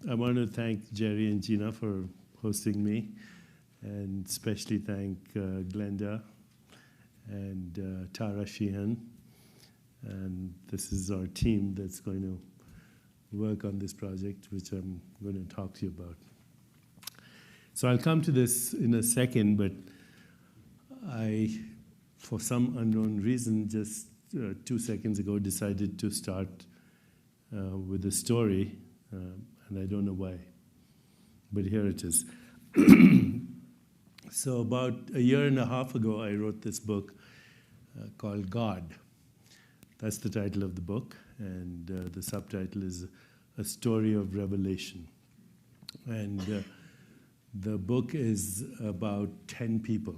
I want to thank Jerry and Gina for hosting me, and especially thank Glenda and Tara Sheehan. And this is our team that's going to work on this project, which I'm going to talk to you about. So I'll come to this in a second, but I, for some unknown reason, just 2 seconds ago decided to start with a story, and I don't know why, but here it is. So about a year and a half ago, I wrote this book called God. That's the title of the book, and the subtitle is A Story of Revelation. And the book is about 10 people.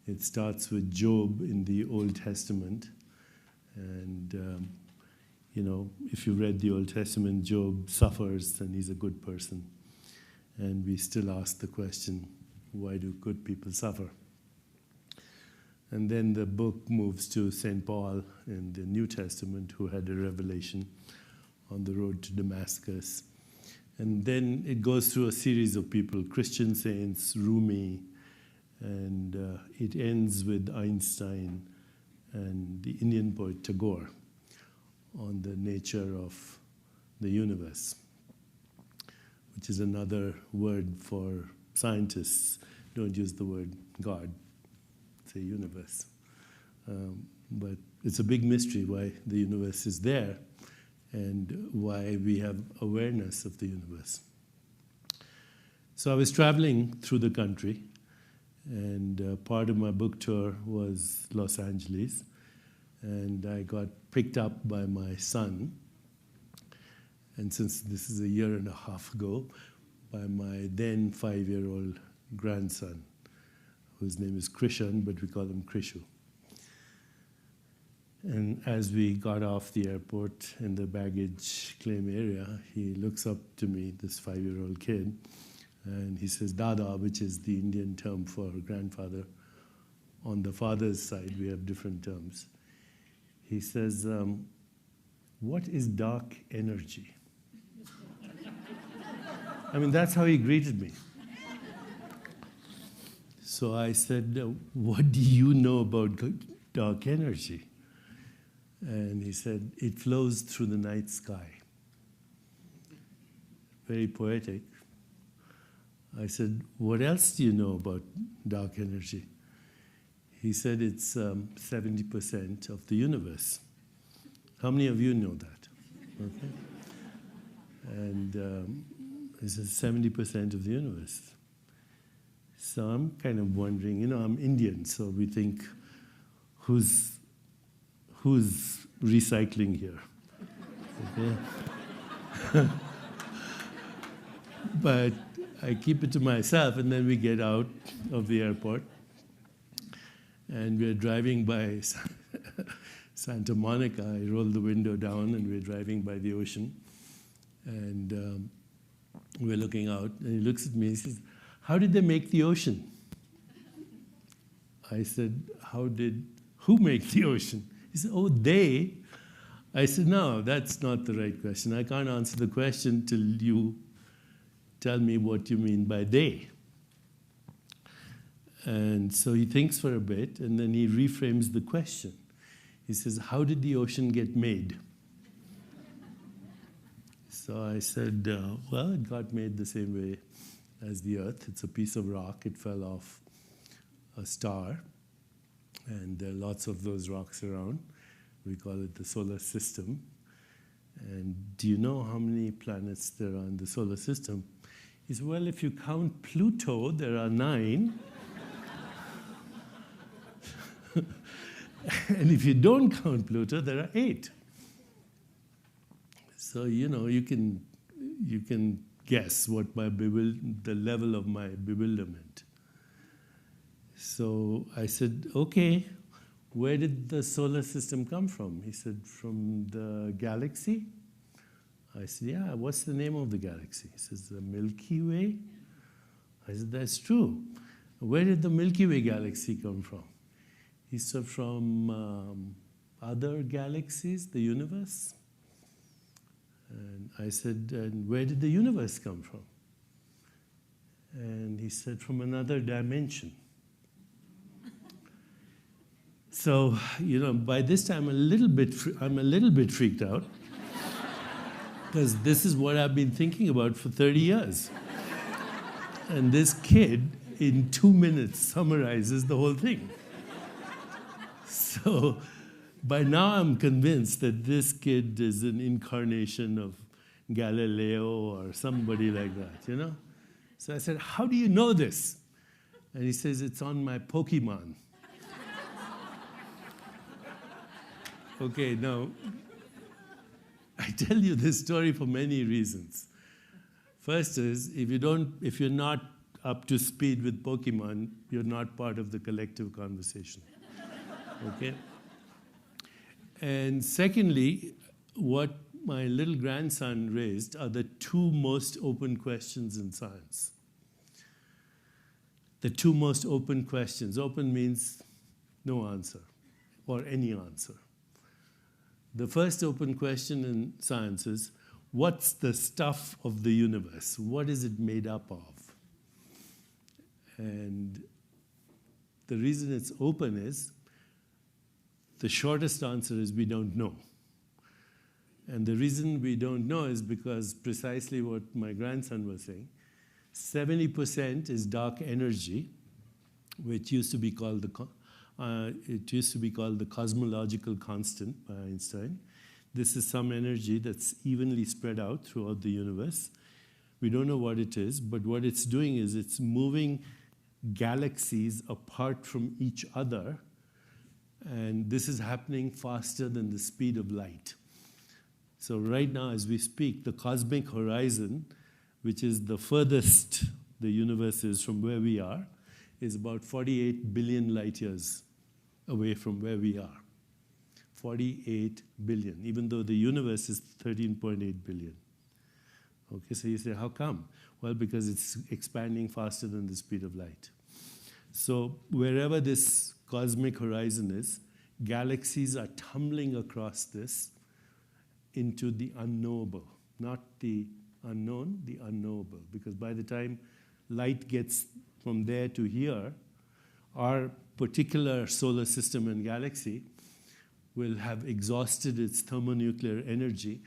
It starts with Job in the Old Testament, and you know, if you read the Old Testament, Job suffers and he's a good person. And we still ask the question, why do good people suffer? And then the book moves to St. Paul in the New Testament, who had a revelation on the road to Damascus. And then it goes through a series of people, Christian saints, Rumi, and it ends with Einstein and the Indian poet Tagore on the nature of the universe, which is another word for scientists. Don't use the word God, say universe. But it's a big mystery why the universe is there and why we have awareness of the universe. So I was traveling through the country, and part of my book tour was Los Angeles, and I got picked up by my son, and since this is a year and a half ago, by my then 5-year-old grandson, whose name is Krishan, but we call him Krishu. And as we got off the airport in the baggage claim area, he looks up to me, this 5-year-old kid, and he says, Dada, which is the Indian term for grandfather. On the father's side, we have different terms. He says, what is dark energy? I mean, that's how he greeted me. So I said, what do you know about dark energy? And he said, it flows through the night sky. Very poetic. I said, what else do you know about dark energy? He said it's 70% of the universe. How many of you know that? Okay. And he says 70% of the universe. So I'm kind of wondering, you know, I'm Indian, so we think, who's recycling here? Okay. But I keep it to myself, and then we get out of the airport, and we're driving by Santa Monica. I roll the window down, and we're driving by the ocean, and we're looking out, and he looks at me and says, how did they make the ocean? I said, who made the ocean? He said, oh, they. I said, no, that's not the right question. I can't answer the question till you tell me what you mean by they. And so he thinks for a bit, and then he reframes the question. He says, how did the ocean get made? So I said, well, it got made the same way as the Earth. It's a piece of rock. It fell off a star, and there are lots of those rocks around. We call it the solar system. And do you know how many planets there are in the solar system? He said, well, if you count Pluto, there are 9. And if you don't count Pluto, there are 8. So, you know, you can guess what the level of my bewilderment. So I said, okay, where did the solar system come from? He said, from the galaxy. I said, yeah, what's the name of the galaxy? He says, the Milky Way. I said, that's true. Where did the Milky Way galaxy come from? He said, from other galaxies, the universe. And I said, and where did the universe come from? And he said, from another dimension. So, by this time I'm a little bit freaked out, because this is what I've been thinking about for 30 years. And this kid, in 2 minutes, summarizes the whole thing. So, by now I'm convinced that this kid is an incarnation of Galileo or somebody like that, So I said, how do you know this? And he says, it's on my Pokemon. Okay, now, I tell you this story for many reasons. First is, if you're not up to speed with Pokemon, you're not part of the collective conversation. Okay? And secondly, what my little grandson raised are the two most open questions in science. The two most open questions. Open means no answer, or any answer. The first open question in science is, what's the stuff of the universe? What is it made up of? And the reason it's open is, the shortest answer is we don't know. And the reason we don't know is because precisely what my grandson was saying, 70% is dark energy, which used to be called the cosmological constant by Einstein. This is some energy that's evenly spread out throughout the universe. We don't know what it is, but what it's doing is it's moving galaxies apart from each other, and this is happening faster than the speed of light. So right now, as we speak, the cosmic horizon, which is the furthest the universe is from where we are, is about 48 billion light years away from where we are. 48 billion, even though the universe is 13.8 billion. Okay, so you say, how come? Well, because it's expanding faster than the speed of light. So wherever this cosmic horizon is, galaxies are tumbling across this into the unknowable, not the unknown, the unknowable. Because by the time light gets from there to here, our particular solar system and galaxy will have exhausted its thermonuclear energy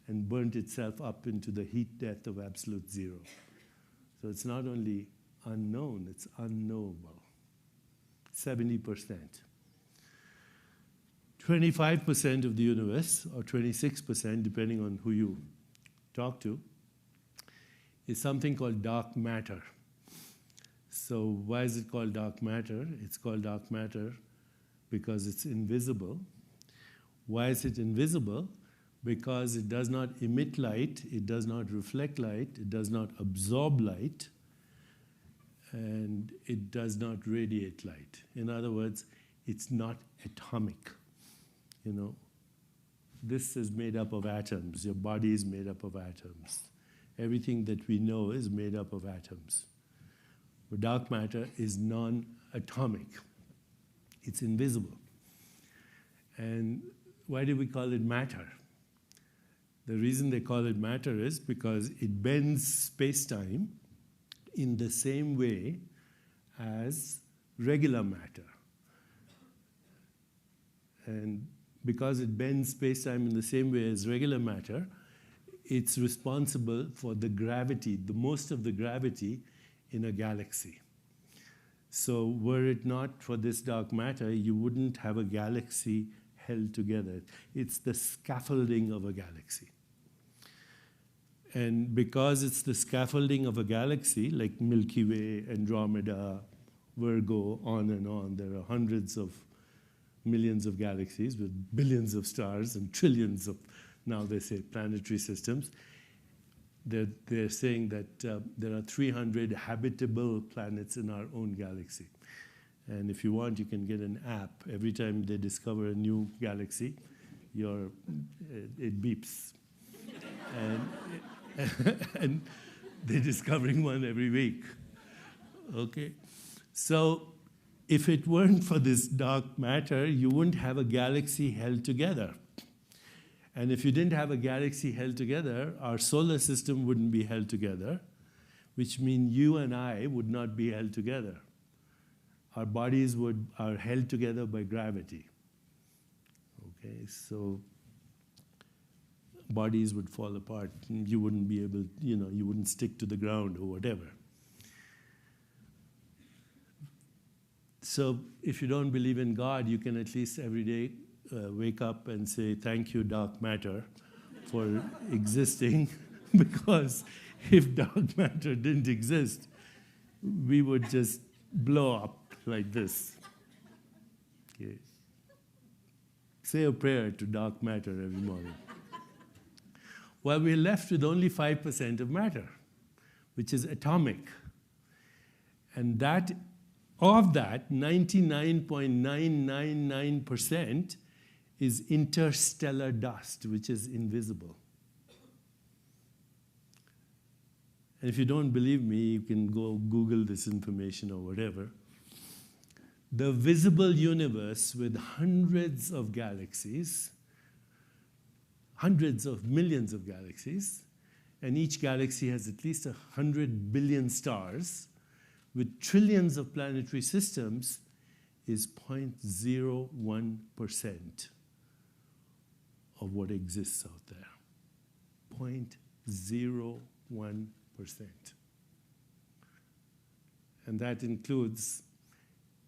and burnt itself up into the heat death of absolute zero. So it's not only unknown, it's unknowable. 70%. 25% of the universe, or 26%, depending on who you talk to, is something called dark matter. So why is it called dark matter? It's called dark matter because it's invisible. Why is it invisible? Because it does not emit light, it does not reflect light, it does not absorb light, and it does not radiate light. In other words, it's not atomic. This is made up of atoms. Your body is made up of atoms. Everything that we know is made up of atoms. But dark matter is non-atomic. It's invisible. And why do we call it matter? The reason they call it matter is because it bends space-time in the same way as regular matter. And because it bends space-time in the same way as regular matter, it's responsible for the gravity, the most of the gravity in a galaxy. So were it not for this dark matter, you wouldn't have a galaxy held together. It's the scaffolding of a galaxy. And because it's the scaffolding of a galaxy, like Milky Way, Andromeda, Virgo, on, there are hundreds of millions of galaxies with billions of stars and trillions of, now they say, planetary systems. They're saying that there are 300 habitable planets in our own galaxy. And if you want, you can get an app. Every time they discover a new galaxy, it beeps. And they're discovering one every week. Okay? So if it weren't for this dark matter, you wouldn't have a galaxy held together. And if you didn't have a galaxy held together, our solar system wouldn't be held together, which means you and I would not be held together. Our bodies are held together by gravity. Okay, so bodies would fall apart. You wouldn't be able, you wouldn't stick to the ground or whatever. So if you don't believe in God, you can at least every day wake up and say, thank you, dark matter, for existing, because if dark matter didn't exist, we would just blow up like this. Okay. Say a prayer to dark matter every morning. Well, we're left with only 5% of matter, which is atomic. And of that, 99.999% is interstellar dust, which is invisible. And if you don't believe me, you can go Google this information or whatever. The visible universe with hundreds of galaxies, hundreds of millions of galaxies, and each galaxy has at least 100 billion stars, with trillions of planetary systems, is 0.01% of what exists out there. 0.01%. And that includes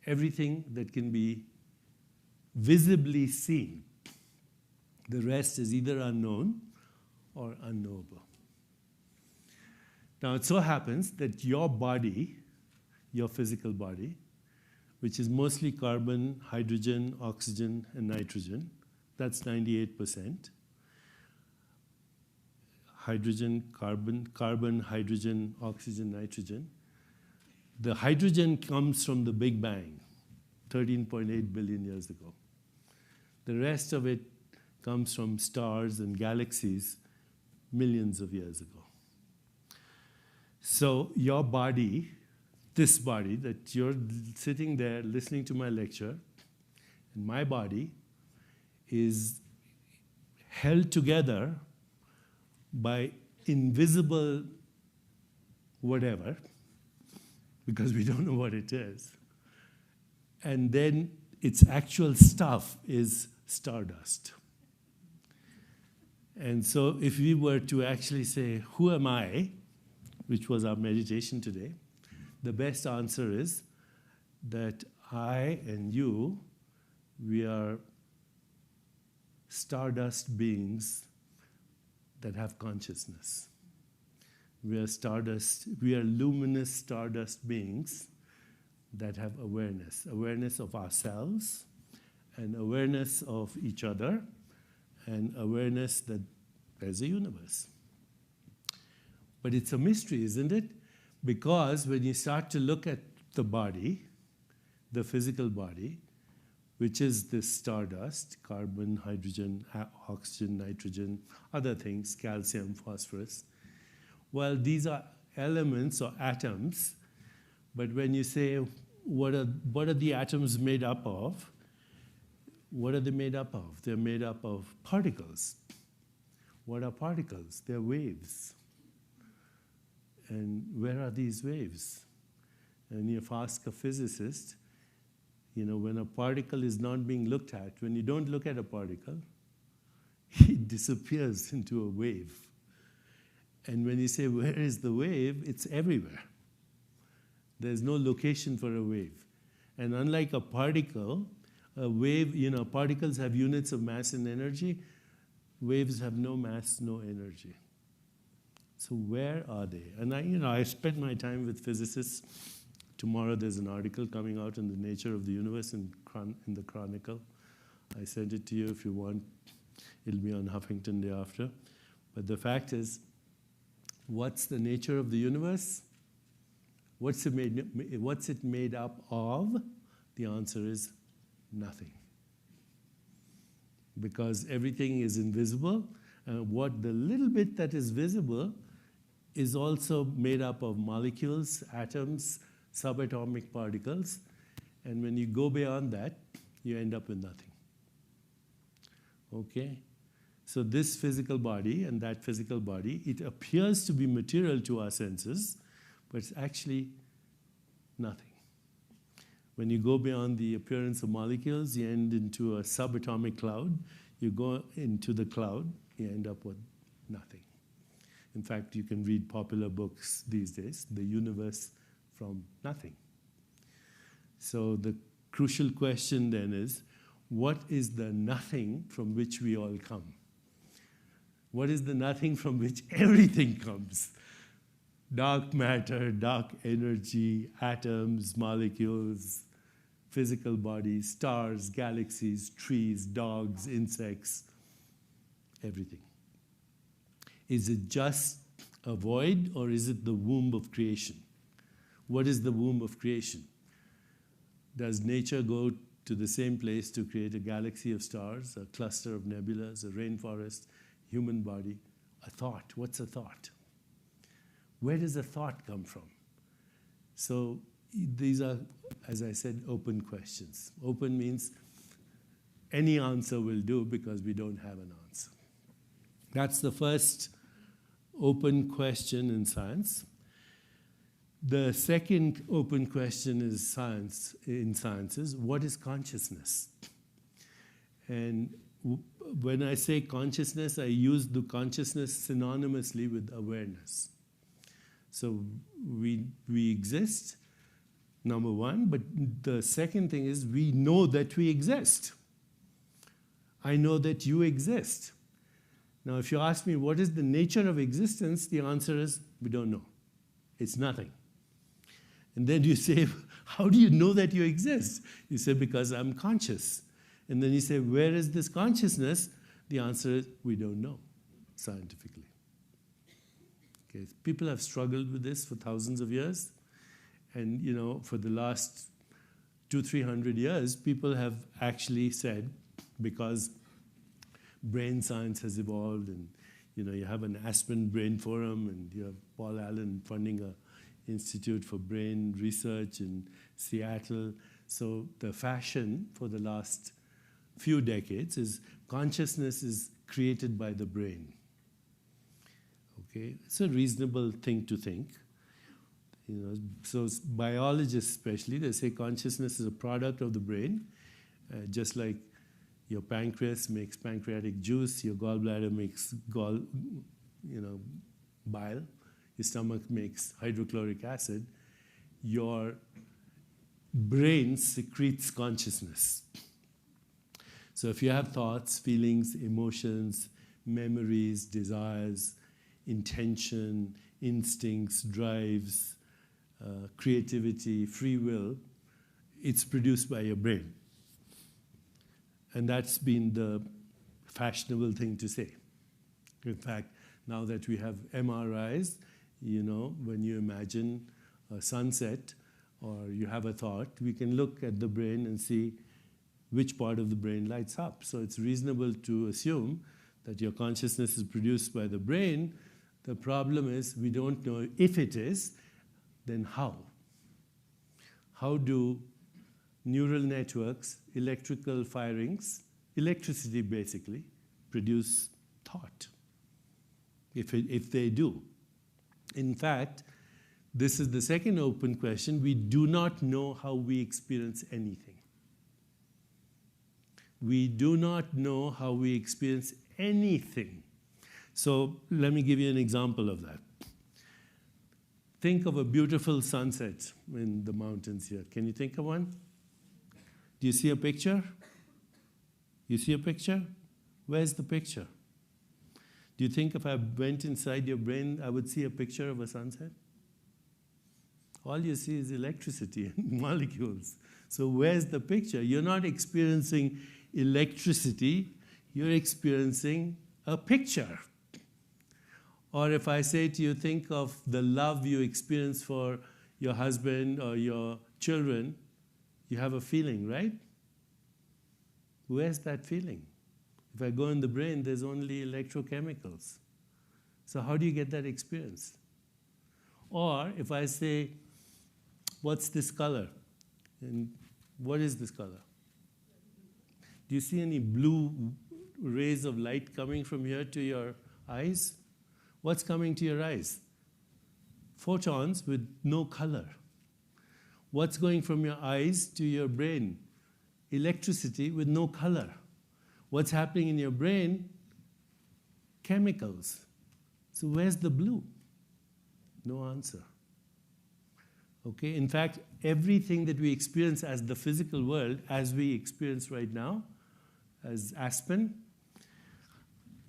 everything that can be visibly seen. The rest is either unknown or unknowable. Now, it so happens that your body, your physical body, which is mostly carbon, hydrogen, oxygen, and nitrogen, that's 98%. Hydrogen, carbon, hydrogen, oxygen, nitrogen. The hydrogen comes from the Big Bang, 13.8 billion years ago. The rest of it comes from stars and galaxies millions of years ago. So your body, this body that you're sitting there listening to my lecture, and my body is held together by invisible whatever, because we don't know what it is. And then its actual stuff is stardust. And so if we were to actually say, who am I, which was our meditation today, the best answer is that I and you, we are stardust beings that have consciousness. We are luminous stardust beings that have awareness of ourselves, and awareness of each other, and awareness that there's a universe. But it's a mystery, isn't it? Because when you start to look at the body, the physical body, which is this stardust, carbon, hydrogen, oxygen, nitrogen, other things, calcium, phosphorus. Well, these are elements or atoms, but when you say, what are the atoms made up of? What are they made up of? They're made up of particles. What are particles? They're waves. And where are these waves? And if you ask a physicist, when a particle is not being looked at, when you don't look at a particle, it disappears into a wave. And when you say, where is the wave? It's everywhere. There's no location for a wave. And unlike a particle, a wave, particles have units of mass and energy. Waves have no mass, no energy. So where are they? And I spent my time with physicists. Tomorrow there's an article coming out on the nature of the universe in the Chronicle. I sent it to you if you want. It'll be on Huffington Day after. But the fact is, what's the nature of the universe? What's it made up of? The answer is nothing. Because everything is invisible, and what the little bit that is visible is also made up of molecules, atoms, subatomic particles, and when you go beyond that, you end up with nothing. Okay? So this physical body and that physical body, it appears to be material to our senses, but it's actually nothing. When you go beyond the appearance of molecules, you end into a subatomic cloud. You go into the cloud, you end up with nothing. In fact, you can read popular books these days, The Universe from Nothing. So the crucial question then is, what is the nothing from which we all come? What is the nothing from which everything comes? Dark matter, dark energy, atoms, molecules, physical bodies, stars, galaxies, trees, dogs, insects, everything. Is it just a void, or is it the womb of creation? What is the womb of creation? Does nature go to the same place to create a galaxy of stars, a cluster of nebulas, a rainforest, human body? A thought. What's a thought? Where does a thought come from? So these are, as I said, open questions. Open means any answer will do because we don't have an answer. That's the first open question in science. The second open question in science is, what is consciousness? And when I say consciousness, I use the consciousness synonymously with awareness. So we exist, number one, but the second thing is we know that we exist. I know that you exist. Now, if you ask me what is the nature of existence, the answer is we don't know. It's nothing. And then you say, how do you know that you exist? You say, because I'm conscious. And then you say, where is this consciousness? The answer is we don't know, scientifically. Okay. People have struggled with this for thousands of years. And, you know, for the last 200-300 years, people have actually said, because brain science has evolved, and, you know, you have an Aspen Brain Forum, and you have Paul Allen funding a Institute for Brain Research in Seattle. So the fashion for the last few decades is consciousness is created by the brain. Okay, it's a reasonable thing to think. You know, so biologists especially, they say consciousness is a product of the brain, just like your pancreas makes pancreatic juice, your gallbladder makes bile, your stomach makes hydrochloric acid, your brain secretes consciousness. So if you have thoughts, feelings, emotions, memories, desires, intention, instincts, drives, creativity, free will, it's produced by your brain. And that's been the fashionable thing to say. In fact, now that we have MRIs, you know, when you imagine a sunset or you have a thought, we can look at the brain and see which part of the brain lights up. So it's reasonable to assume that your consciousness is produced by the brain. The problem is we don't know if it is, then how? How do neural networks, electrical firings, electricity basically, produce thought? If they do. In fact, this is the second open question. We do not know how we experience anything. We do not know how we experience anything. So let me give you an example of that. Think of a beautiful sunset in the mountains here. Can you think of one? Do you see a picture? You see a picture? Where's the picture? Do you think if I went inside your brain, I would see a picture of a sunset? All you see is electricity and molecules. So where's the picture? You're not experiencing electricity, you're experiencing a picture. Or if I say to you, think of the love you experience for your husband or your children, you have a feeling, right? Where's that feeling? If I go in the brain, there's only electrochemicals. So how do you get that experience? Or if I say, what's this color? And what is this color? Do you see any blue rays of light coming from here to your eyes? What's coming to your eyes? Photons with no color. What's going from your eyes to your brain? Electricity with no color. What's happening in your brain? Chemicals. So where's the blue? No answer. Okay, in fact, everything that we experience as the physical world, as we experience right now, as Aspen,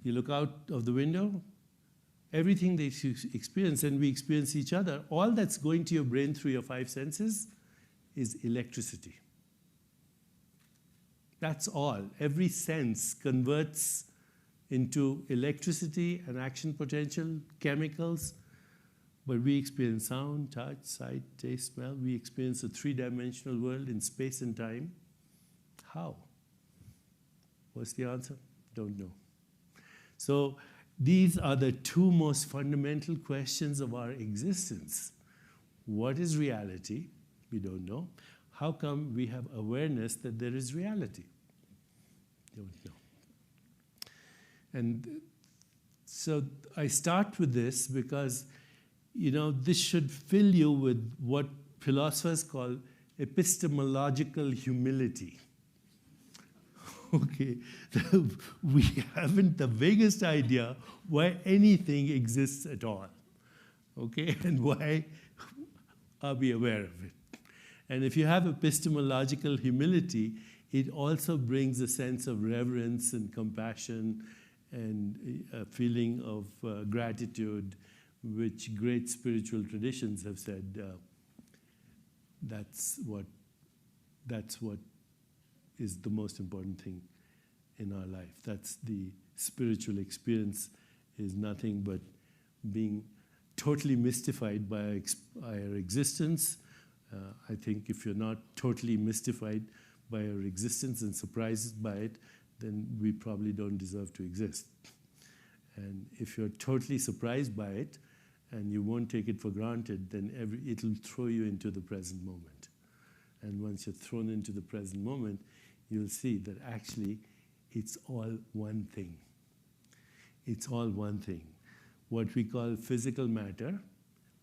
you look out of the window, everything that you experience and we experience each other, all that's going to your brain through your five senses is electricity. That's all. Every sense converts into electricity and action potential, chemicals, but we experience sound, touch, sight, taste, smell. We experience a three-dimensional world in space and time. How? What's the answer? Don't know. So these are the two most fundamental questions of our existence. What is reality? We don't know. How come we have awareness that there is reality? Don't know. And so I start with this because, this should fill you with what philosophers call epistemological humility. Okay, we haven't the vaguest idea why anything exists at all. Okay, and why are we aware of it? And if you have epistemological humility, it also brings a sense of reverence and compassion and a feeling of gratitude, which great spiritual traditions have said that's what is the most important thing in our life. That's the spiritual experience, is nothing but being totally mystified by our existence. I think if you're not totally mystified by our existence and surprised by it, then we probably don't deserve to exist. And if you're totally surprised by it and you won't take it for granted, then it'll throw you into the present moment. And once you're thrown into the present moment, you'll see that actually it's all one thing. It's all one thing. What we call physical matter,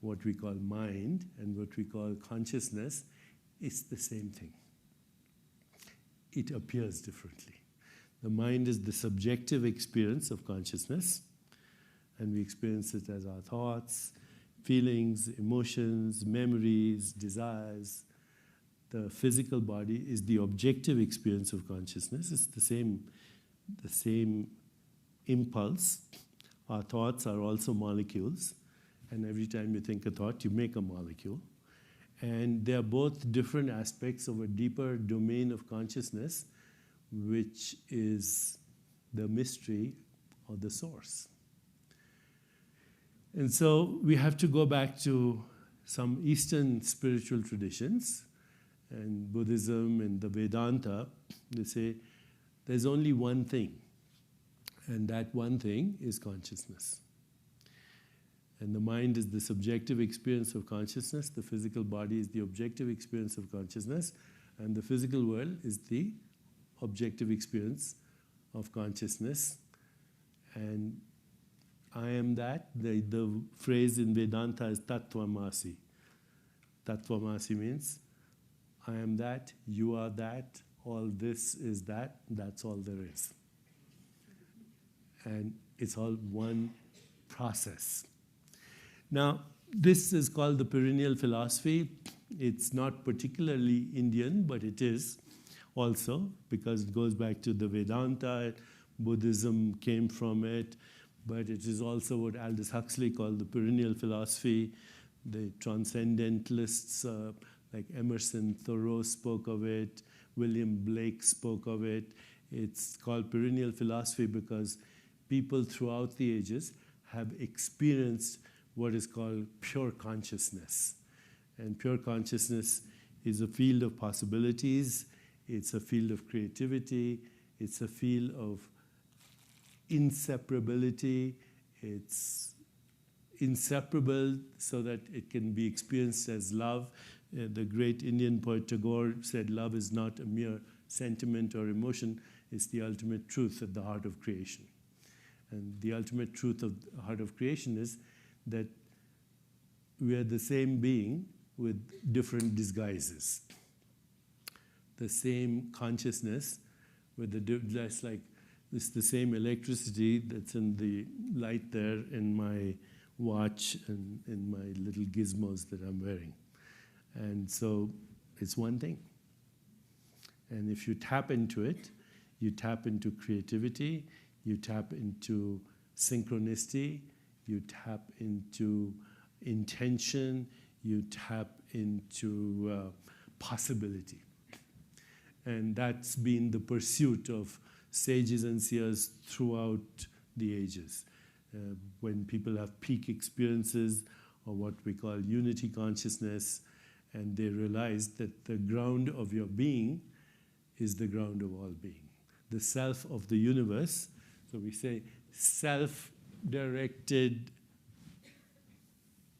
what we call mind, and what we call consciousness is the same thing. It appears differently. The mind is the subjective experience of consciousness, and we experience it as our thoughts, feelings, emotions, memories, desires. The physical body is the objective experience of consciousness. It's the same impulse. Our thoughts are also molecules, and every time you think a thought, you make a molecule. And they are both different aspects of a deeper domain of consciousness, which is the mystery or the source. And so we have to go back to some Eastern spiritual traditions, and Buddhism and the Vedanta. They say there's only one thing, and that one thing is consciousness. And the mind is the subjective experience of consciousness, the physical body is the objective experience of consciousness, and the physical world is the objective experience of consciousness. And I am that. The phrase in Vedanta is Tattvamasi. Tattvamasi means I am that, you are that, all this is that, that's all there is. And it's all one process. Now, this is called the Perennial Philosophy. It's not particularly Indian, but it is also, because it goes back to the Vedanta. Buddhism came from it, but it is also what Aldous Huxley called the Perennial Philosophy. The transcendentalists like Emerson, Thoreau spoke of it, William Blake spoke of it. It's called Perennial Philosophy because people throughout the ages have experienced what is called pure consciousness. And pure consciousness is a field of possibilities, it's a field of creativity, it's a field of inseparability, it's inseparable so that it can be experienced as love. The great Indian poet Tagore said love is not a mere sentiment or emotion, is the ultimate truth at the heart of creation. And the ultimate truth of the heart of creation is that we are the same being with different disguises. The same consciousness with that's like it's the same electricity that's in the light there in my watch and in my little gizmos that I'm wearing. And so it's one thing. And if you tap into it, you tap into creativity, you tap into synchronicity, you tap into intention, you tap into possibility. And that's been the pursuit of sages and seers throughout the ages. When people have peak experiences or what we call unity consciousness, and they realize that the ground of your being is the ground of all being. The self of the universe, so we say self-directed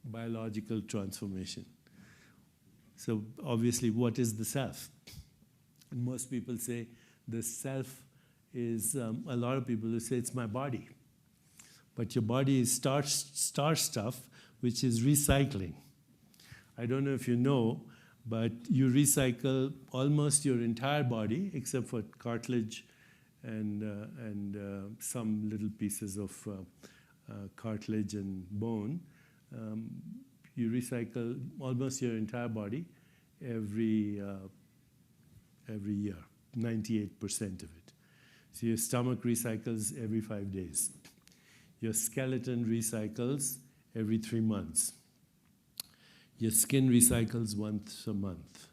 biological transformation. So obviously, what is the self? And most people say the self is, a lot of people will say it's my body. But your body is star stuff, which is recycling. I don't know if you know, but you recycle almost your entire body, except for cartilage and some little pieces of cartilage and bone. You recycle almost your entire body every year, 98% of it. So your stomach recycles every 5 days. Your skeleton recycles every 3 months. Your skin recycles once a month.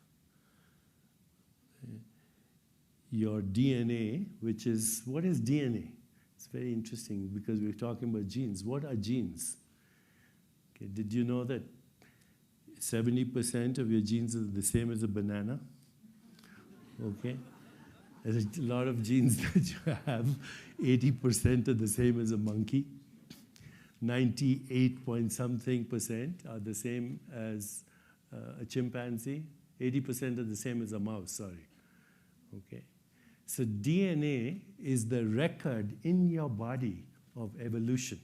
Your DNA, which is, what is DNA? It's very interesting because we're talking about genes. What are genes? Okay, did you know that 70% of your genes are the same as a banana? Okay. There's a lot of genes that you have. 80% are the same as a monkey. 98-point-something% are the same as a chimpanzee. 80% are the same as a mouse, sorry. Okay. So DNA is the record in your body of evolution.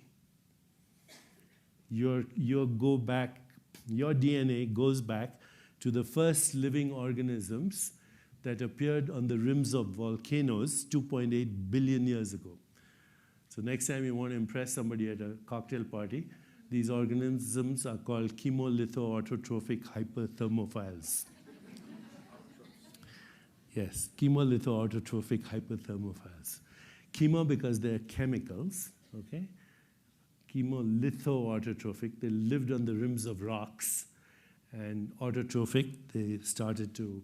Your DNA goes back to the first living organisms that appeared on the rims of volcanoes 2.8 billion years ago. So next time you want to impress somebody at a cocktail party, these organisms are called chemolitho-autotrophic hyperthermophiles. Yes, chemolitho-autotrophic hyperthermophiles. Chemo because they're chemicals, okay? Chemolitho-autotrophic, they lived on the rims of rocks. And autotrophic, they started to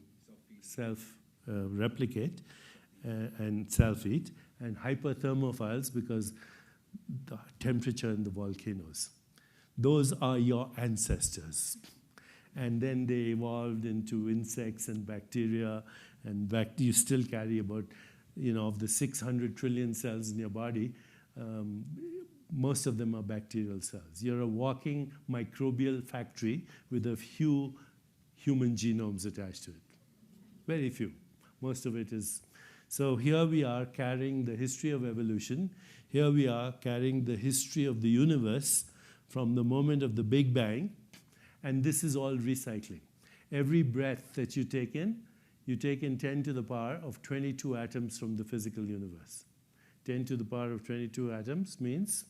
self-replicate and self-eat. And hyperthermophiles because the temperature in the volcanoes. Those are your ancestors. And then they evolved into insects and bacteria, and you still carry about, of the 600 trillion cells in your body, most of them are bacterial cells. You're a walking microbial factory with a few human genomes attached to it. Very few. Most of it is. So here we are carrying the history of evolution. Here we are carrying the history of the universe from the moment of the Big Bang. And this is all recycling. Every breath that you take in 10 to the power of 22 atoms from the physical universe. 10 to the power of 22 atoms means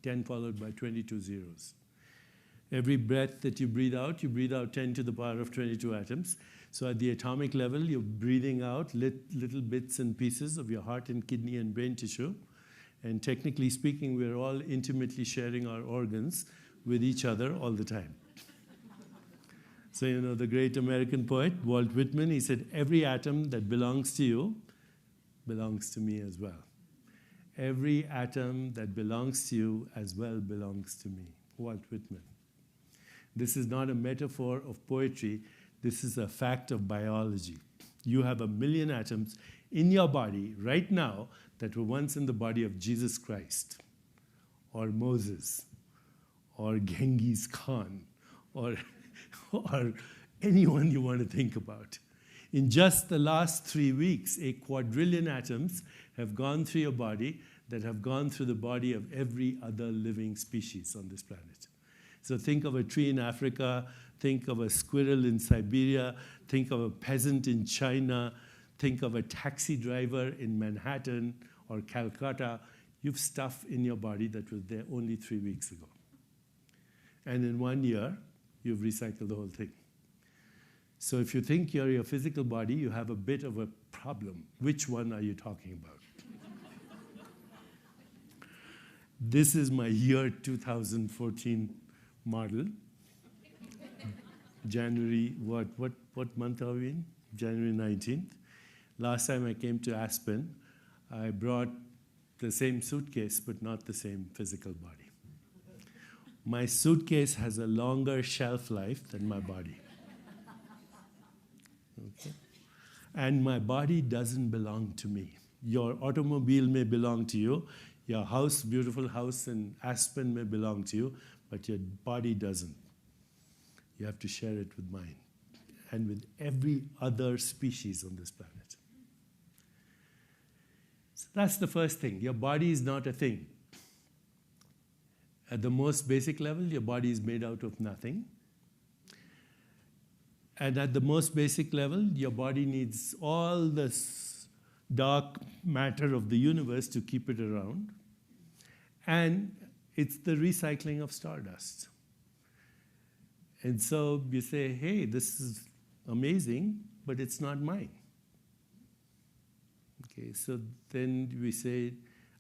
10 followed by 22 zeros. Every breath that you breathe out 10 to the power of 22 atoms. So at the atomic level, you're breathing out little bits and pieces of your heart and kidney and brain tissue. And technically speaking, we're all intimately sharing our organs with each other all the time. So, the great American poet, Walt Whitman, he said, every atom that belongs to you belongs to me as well. Every atom that belongs to you as well belongs to me. Walt Whitman. This is not a metaphor of poetry. This is a fact of biology. You have 1 million atoms in your body right now that were once in the body of Jesus Christ, or Moses, or Genghis Khan, or anyone you want to think about. In just the last 3 weeks, a quadrillion atoms have gone through your body that have gone through the body of every other living species on this planet. So think of a tree in Africa, think of a squirrel in Siberia, think of a peasant in China, think of a taxi driver in Manhattan or Calcutta. You've stuff in your body that was there only 3 weeks ago. And in 1 year, you've recycled the whole thing. So if you think you're your physical body, you have a bit of a problem. Which one are you talking about? This is my year 2014 model. January, what month are we in? January 19th. Last time I came to Aspen, I brought the same suitcase, but not the same physical body. My suitcase has a longer shelf life than my body. Okay? And my body doesn't belong to me. Your automobile may belong to you. Your house, beautiful house in Aspen may belong to you, but your body doesn't. You have to share it with mine and with every other species on this planet. So that's the first thing. Your body is not a thing. At the most basic level, your body is made out of nothing. And at the most basic level, your body needs all this dark matter of the universe to keep it around. And it's the recycling of stardust. And so you say, hey, this is amazing, but it's not mine. Okay, so then we say,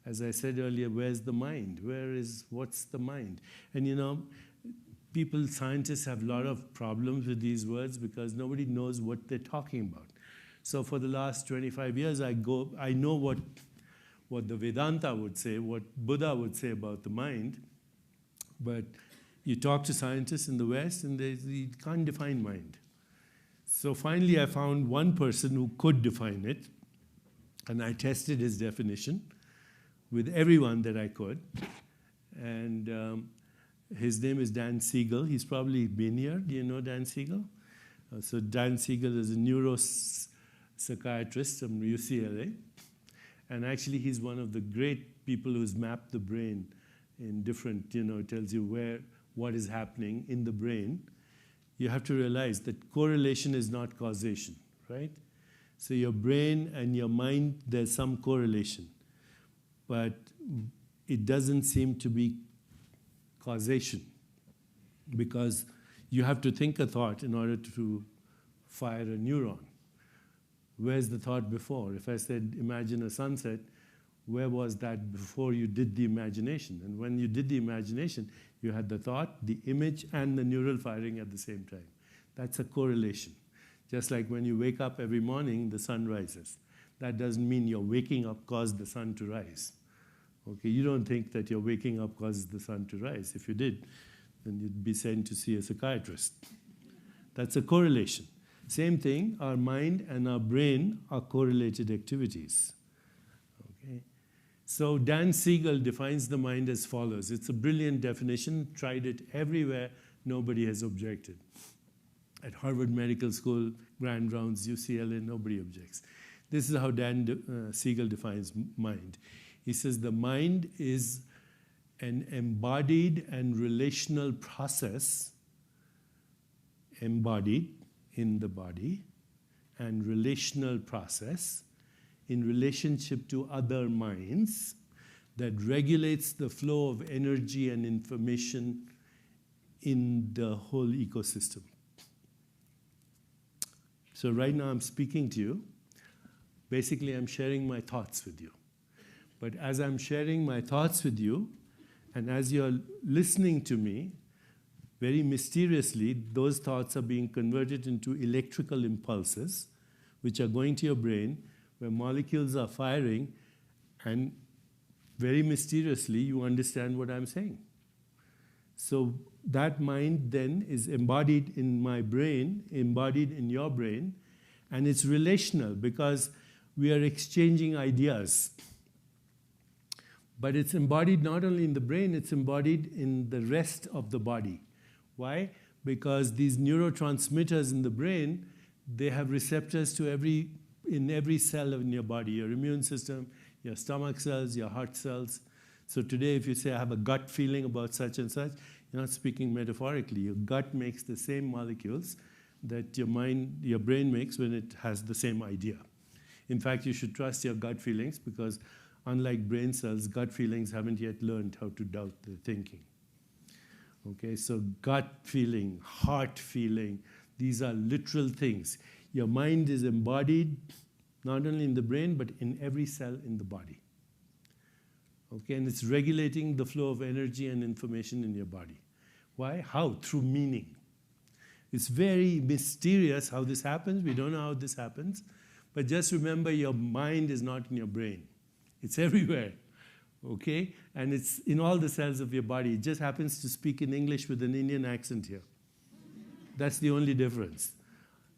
as I said earlier, where's the mind? What's the mind? And you know, scientists have a lot of problems with these words because nobody knows what they're talking about. So for the last 25 years, I know what the Vedanta would say, what Buddha would say about the mind, but you talk to scientists in the West and they can't define mind. So finally I found one person who could define it, and I tested his definition with everyone that I could. And his name is Dan Siegel. He's probably been here. Do you know Dan Siegel? So Dan Siegel is a neuropsychiatrist from UCLA. And actually, he's one of the great people who's mapped the brain in different, it tells you what is happening in the brain. You have to realize that correlation is not causation, right? So your brain and your mind, there's some correlation. But it doesn't seem to be causation, because you have to think a thought in order to fire a neuron. Where's the thought before? If I said, imagine a sunset, where was that before you did the imagination? And when you did the imagination, you had the thought, the image, and the neural firing at the same time. That's a correlation. Just like when you wake up every morning, the sun rises. That doesn't mean your waking up caused the sun to rise. Okay, you don't think that your waking up causes the sun to rise. If you did, then you'd be sent to see a psychiatrist. That's a correlation. Same thing, our mind and our brain are correlated activities. Okay? So Dan Siegel defines the mind as follows. It's a brilliant definition, tried it everywhere, nobody has objected. At Harvard Medical School, Grand Rounds, UCLA, nobody objects. This is how Dan Siegel defines mind. He says the mind is an embodied and relational process, embodied in the body, and relational process in relationship to other minds that regulates the flow of energy and information in the whole ecosystem. So right now I'm speaking to you. Basically, I'm sharing my thoughts with you. But as I'm sharing my thoughts with you, and as you're listening to me, very mysteriously, those thoughts are being converted into electrical impulses, which are going to your brain, where molecules are firing, and very mysteriously, you understand what I'm saying. So that mind then is embodied in my brain, embodied in your brain, and it's relational because we are exchanging ideas. But it's embodied not only in the brain, it's embodied in the rest of the body. Why? Because these neurotransmitters in the brain, They have receptors to in every cell in your body, your immune system, your stomach cells, your heart cells. So today, if you say, I have a gut feeling about such and such, you're not speaking metaphorically. Your gut makes the same molecules that your brain makes when it has the same idea. In fact, you should trust your gut feelings because unlike brain cells, gut feelings haven't yet learned how to doubt the thinking. Okay, so gut feeling, heart feeling, these are literal things. Your mind is embodied not only in the brain, but in every cell in the body. Okay, and it's regulating the flow of energy and information in your body. Why? How? Through meaning. It's very mysterious how this happens. We don't know how this happens. But just remember, your mind is not in your brain. It's everywhere. Okay? And it's in all the cells of your body. It just happens to speak in English with an Indian accent here. That's the only difference.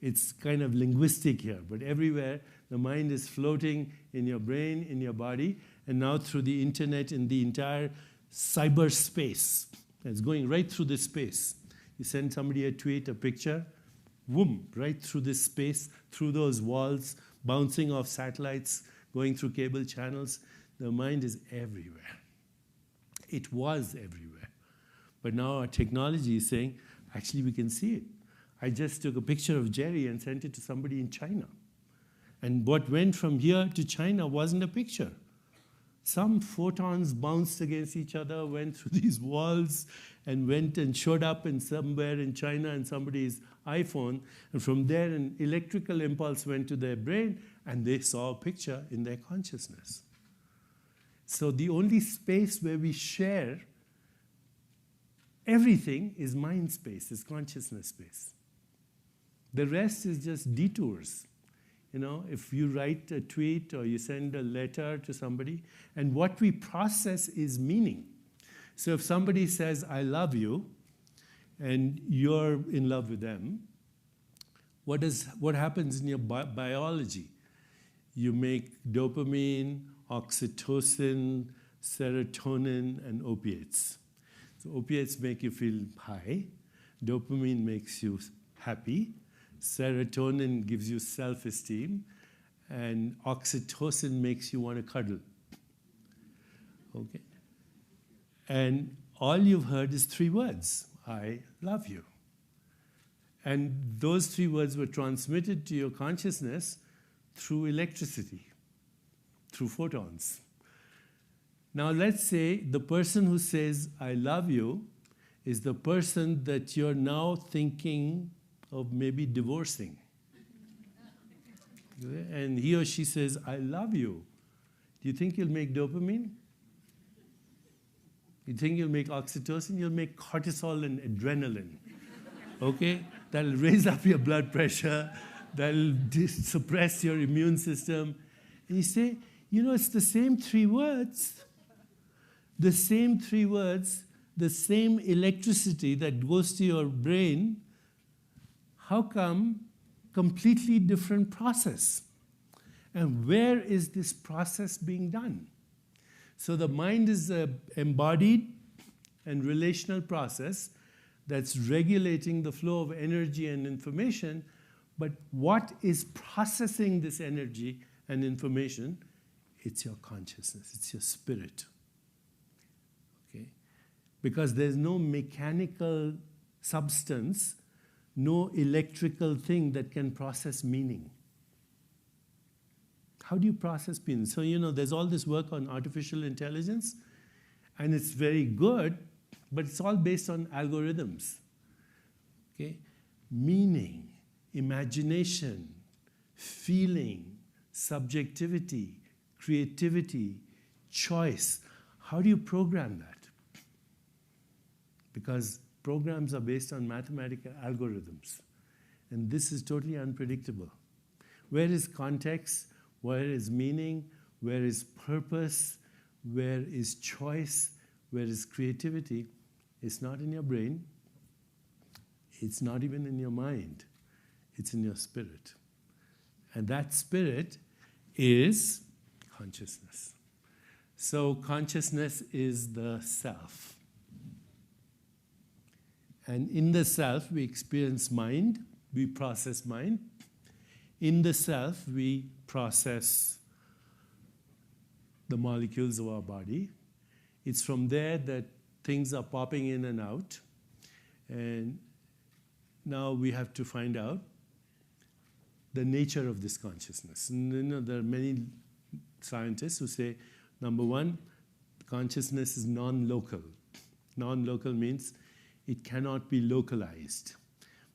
It's kind of linguistic here. But everywhere, the mind is floating in your brain, in your body, and now through the internet in the entire cyberspace. It's going right through this space. You send somebody a tweet, a picture, boom, right through this space, through those walls, bouncing off satellites, going through cable channels. The mind is everywhere. It was everywhere. But now our technology is saying, actually, we can see it. I just took a picture of Jerry and sent it to somebody in China. And what went from here to China wasn't a picture. Some photons bounced against each other, went through these walls, and went and showed up in somewhere in China in somebody's iPhone. And from there, an electrical impulse went to their brain, and they saw a picture in their consciousness. So the only space where we share everything is mind space, is consciousness space. The rest is just detours. You know, if you write a tweet or you send a letter to somebody, and what we process is meaning. So if somebody says, I love you, and you're in love with them, what happens in your biology? You make dopamine, oxytocin, serotonin, and opiates. So opiates make you feel high. Dopamine makes you happy. Serotonin gives you self-esteem, and oxytocin makes you want to cuddle. Okay? And all you've heard is 3 words: I love you. And those 3 words were transmitted to your consciousness through electricity, through photons. Now let's say the person who says, I love you, is the person that you're now thinking of maybe divorcing. And he or she says, I love you. Do you think you'll make dopamine? You think you'll make oxytocin? You'll make cortisol and adrenaline. Okay? That'll raise up your blood pressure. That'll suppress your immune system. And you say, you know, it's the same 3 words. The same 3 words, the same electricity that goes to your brain. How come completely different process? And where is this process being done? So the mind is an embodied and relational process that's regulating the flow of energy and information, but what is processing this energy and information? It's your consciousness, it's your spirit. Okay? Because there's no mechanical substance, no electrical thing that can process meaning. How do you process meaning? So, you know, there's all this work on artificial intelligence, and it's very good, but it's all based on algorithms. Okay? Meaning, imagination, feeling, subjectivity, creativity, choice. How do you program that? Because programs are based on mathematical algorithms. And this is totally unpredictable. Where is context? Where is meaning? Where is purpose? Where is choice? Where is creativity? It's not in your brain. It's not even in your mind. It's in your spirit. And that spirit is consciousness. So consciousness is the self. And in the self, we experience mind, we process mind, In the self, we process the molecules of our body. It's from there that things are popping in and out. And now we have to find out the nature of this consciousness. And, there are many scientists who say, number one, consciousness is non-local. Non-local means it cannot be localized.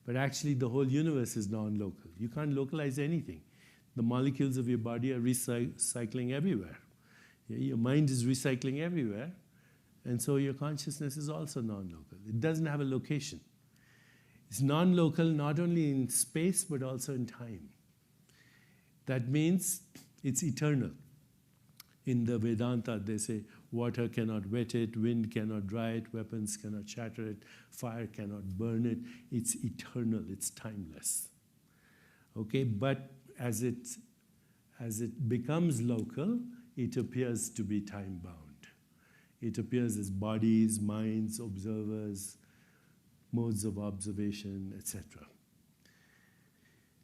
But actually, the whole universe is non-local. You can't localize anything. The molecules of your body are recycling everywhere. Your mind is recycling everywhere. And so your consciousness is also non-local. It doesn't have a location. It's non-local not only in space, but also in time. That means it's eternal. In the Vedanta, they say, water cannot wet it, wind cannot dry it, weapons cannot shatter it, fire cannot burn it. It's eternal, it's timeless. Okay, but as it becomes local, it appears to be time-bound. It appears as bodies, minds, observers, modes of observation, etc.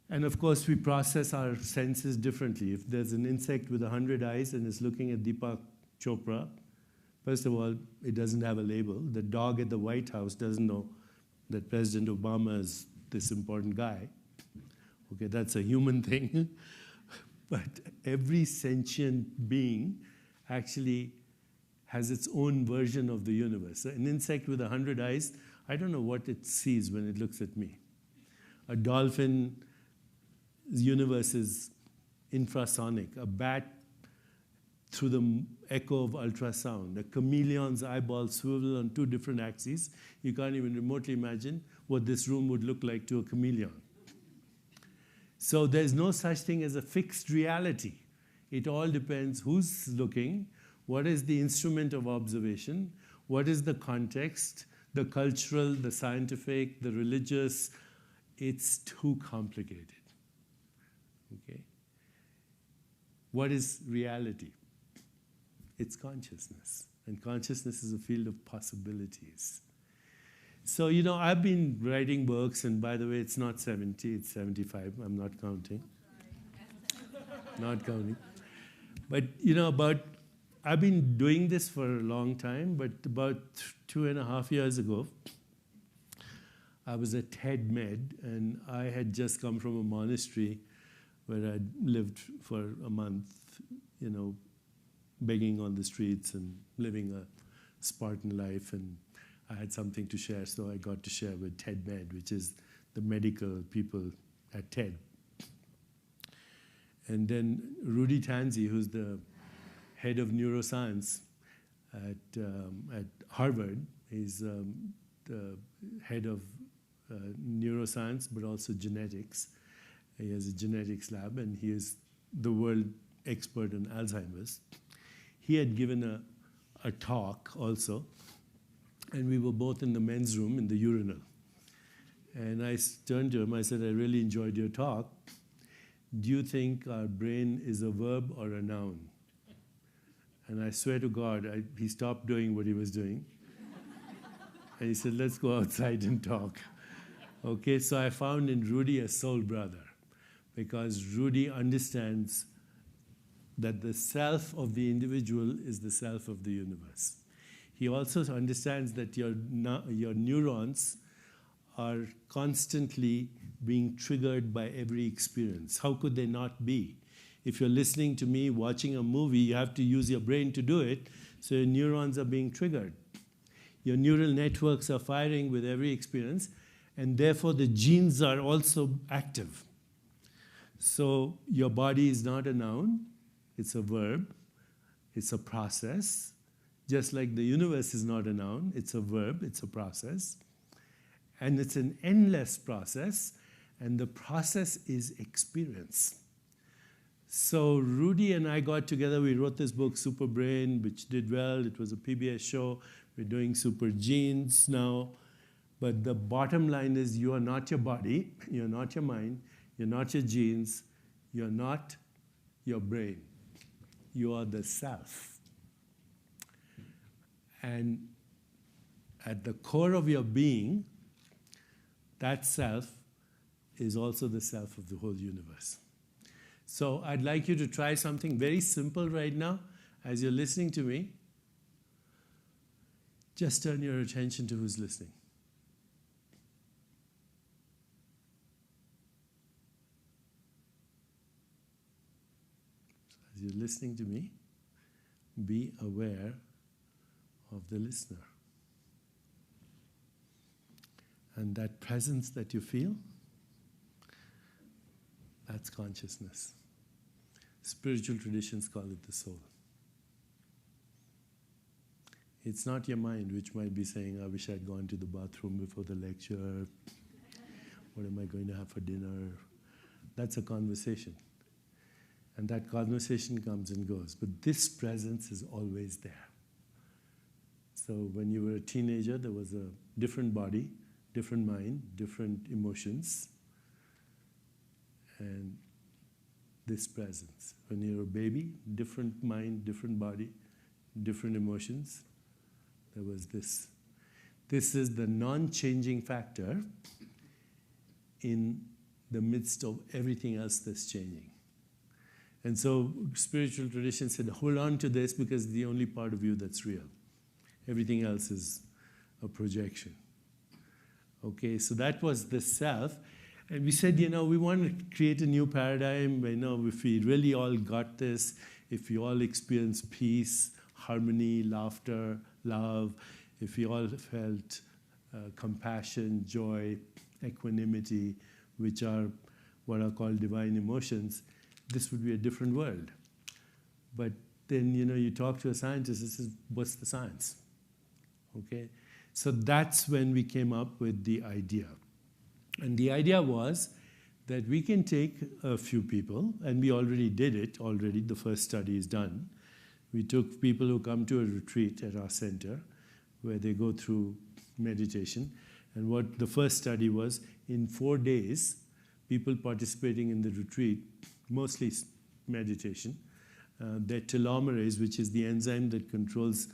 And of course, we process our senses differently. If there's an insect with 100 eyes and is looking at Deepak Chopra, first of all, it doesn't have a label. The dog at the White House doesn't know that President Obama is this important guy. Okay, that's a human thing. But every sentient being actually has its own version of the universe. An insect with 100 eyes, I don't know what it sees when it looks at me. A dolphin's universe is infrasonic. A bat through the echo of ultrasound. A chameleon's eyeballs swivel on two different axes. You can't even remotely imagine what this room would look like to a chameleon. So there's no such thing as a fixed reality. It all depends who's looking, what is the instrument of observation, what is the context, the cultural, the scientific, the religious. It's too complicated. Okay? What is reality? It's consciousness. And consciousness is a field of possibilities. So, I've been writing books, and by the way, it's not 70, it's 75. I'm not counting. Not counting. But, I've been doing this for a long time, but about 2.5 years ago, I was at TED Med, and I had just come from a monastery where I'd lived for a month, begging on the streets and living a Spartan life, and I had something to share, so I got to share with TED Med, which is the medical people at TED. And then Rudy Tanzi, who's the head of neuroscience at Harvard, he's the head of neuroscience, but also genetics. He has a genetics lab, and he is the world expert on Alzheimer's. He had given a talk also, and we were both in the men's room in the urinal. And I turned to him, I said, I really enjoyed your talk. Do you think our brain is a verb or a noun? And I swear to God, he stopped doing what he was doing. And he said, let's go outside and talk. Okay, so I found in Rudy a soul brother, because Rudy understands that the self of the individual is the self of the universe. He also understands that your neurons are constantly being triggered by every experience. How could they not be? If you're listening to me, watching a movie, you have to use your brain to do it, so your neurons are being triggered. Your neural networks are firing with every experience, and therefore the genes are also active. So your body is not a noun, it's a verb, it's a process. Just like the universe is not a noun, it's a verb, it's a process. And it's an endless process, and the process is experience. So Rudy and I got together, we wrote this book, Super Brain, which did well. It was a PBS show. We're doing Super Genes now. But the bottom line is, you are not your body, you're not your mind, you're not your genes, you're not your brain. You are the self. And at the core of your being, that self is also the self of the whole universe. So I'd like you to try something very simple right now. As you're listening to me, just turn your attention to who's listening. So as you're listening to me, be aware of the listener. And that presence that you feel, that's consciousness. Spiritual traditions call it the soul. It's not your mind, which might be saying, I wish I'd gone to the bathroom before the lecture. What am I going to have for dinner? That's a conversation. And that conversation comes and goes. But this presence is always there. So when you were a teenager, there was a different body, different mind, different emotions, and this presence. When you're a baby, different mind, different body, different emotions. There was this. This is the non-changing factor in the midst of everything else that's changing. And so spiritual tradition said, hold on to this because it's the only part of you that's real. Everything else is a projection. Okay, so that was the self. And we said, we want to create a new paradigm. If we really all got this, if we all experience peace, harmony, laughter, love, if we all felt compassion, joy, equanimity, which are what are called divine emotions, this would be a different world. But then, you talk to a scientist, this is, what's the science? Okay? So that's when we came up with the idea. And the idea was that we can take a few people, and we already did it already, the first study is done. We took people who come to a retreat at our center, where they go through meditation. And what the first study was, in 4 days, people participating in the retreat, mostly meditation, their telomerase, which is the enzyme that controls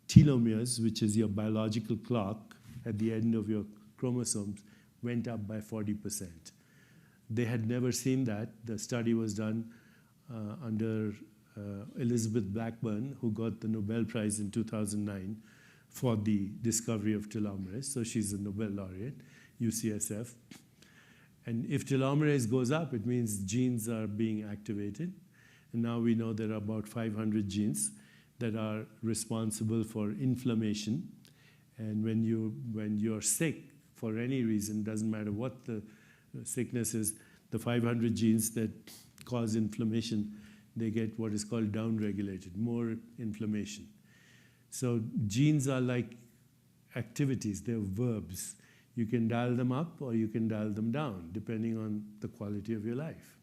telomeres, which is your biological clock at the end of your chromosomes, went up by 40%. They had never seen that. The study was done under Elizabeth Blackburn, who got the Nobel Prize in 2009 for the discovery of telomerase. So she's a Nobel laureate, UCSF. And if telomerase goes up, it means genes are being activated. And now we know there are about 500 genes that are responsible for inflammation. And when you're sick for any reason, doesn't matter what the sickness is, the 500 genes that cause inflammation, they get what is called downregulated, more inflammation. So genes are like activities, they're verbs. You can dial them up or you can dial them down, depending on the quality of your life.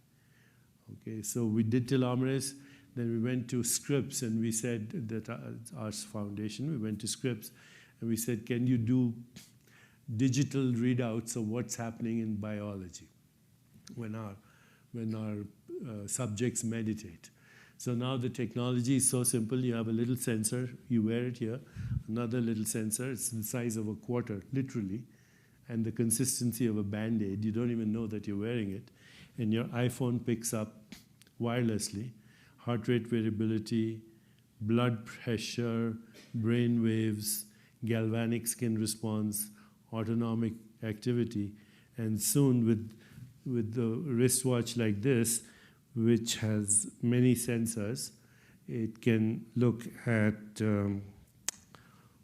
Okay, so we did telomerase, then we went to Scripps, and we said that our foundation, we went to Scripps, and we said, can you do digital readouts of what's happening in biology when our subjects meditate? So now the technology is so simple. You have a little sensor, you wear it here, another little sensor, it's the size of a quarter, literally, and the consistency of a Band-Aid. You don't even know that you're wearing it. And your iPhone picks up wirelessly heart rate variability, blood pressure, brain waves, galvanic skin response, autonomic activity. And soon with the wristwatch like this, which has many sensors, it can look at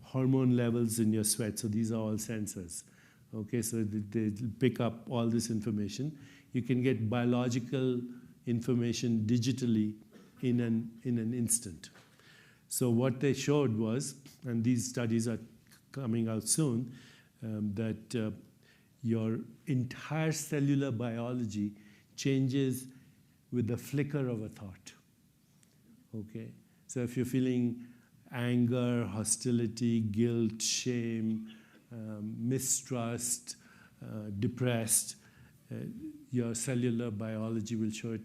hormone levels in your sweat. So these are all sensors. Okay, so they pick up all this information. You can get biological information digitally in an instant. So what they showed was, and these studies are coming out soon, that your entire cellular biology changes with the flicker of a thought. Okay, so if you're feeling anger, hostility, guilt, shame, mistrust, depressed, your cellular biology will show it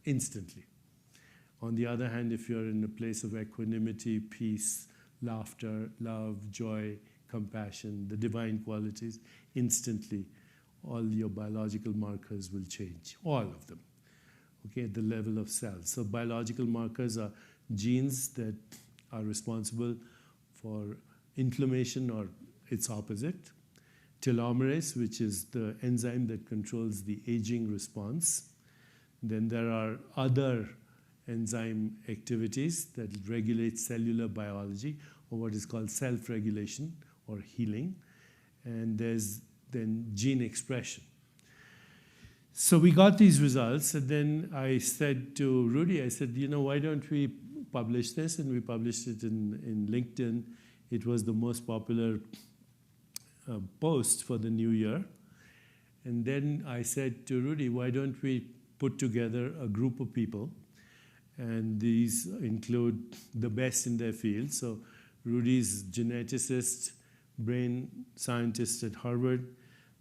instantly. On the other hand, if you're in a place of equanimity, peace, laughter, love, joy, compassion, the divine qualities, instantly all your biological markers will change, all of them. okay, at the level of cells. So biological markers are genes that are responsible for inflammation or its opposite. Telomerase, which is the enzyme that controls the aging response. Then there are other enzyme activities that regulate cellular biology, or what is called self-regulation or healing. And there's then gene expression. So we got these results, and then I said to Rudy, I said, why don't we publish this? And we published it in LinkedIn. It was the most popular post for the new year. And then I said to Rudy, why don't we put together a group of people? And these include the best in their field. So Rudy's geneticist, brain scientist at Harvard.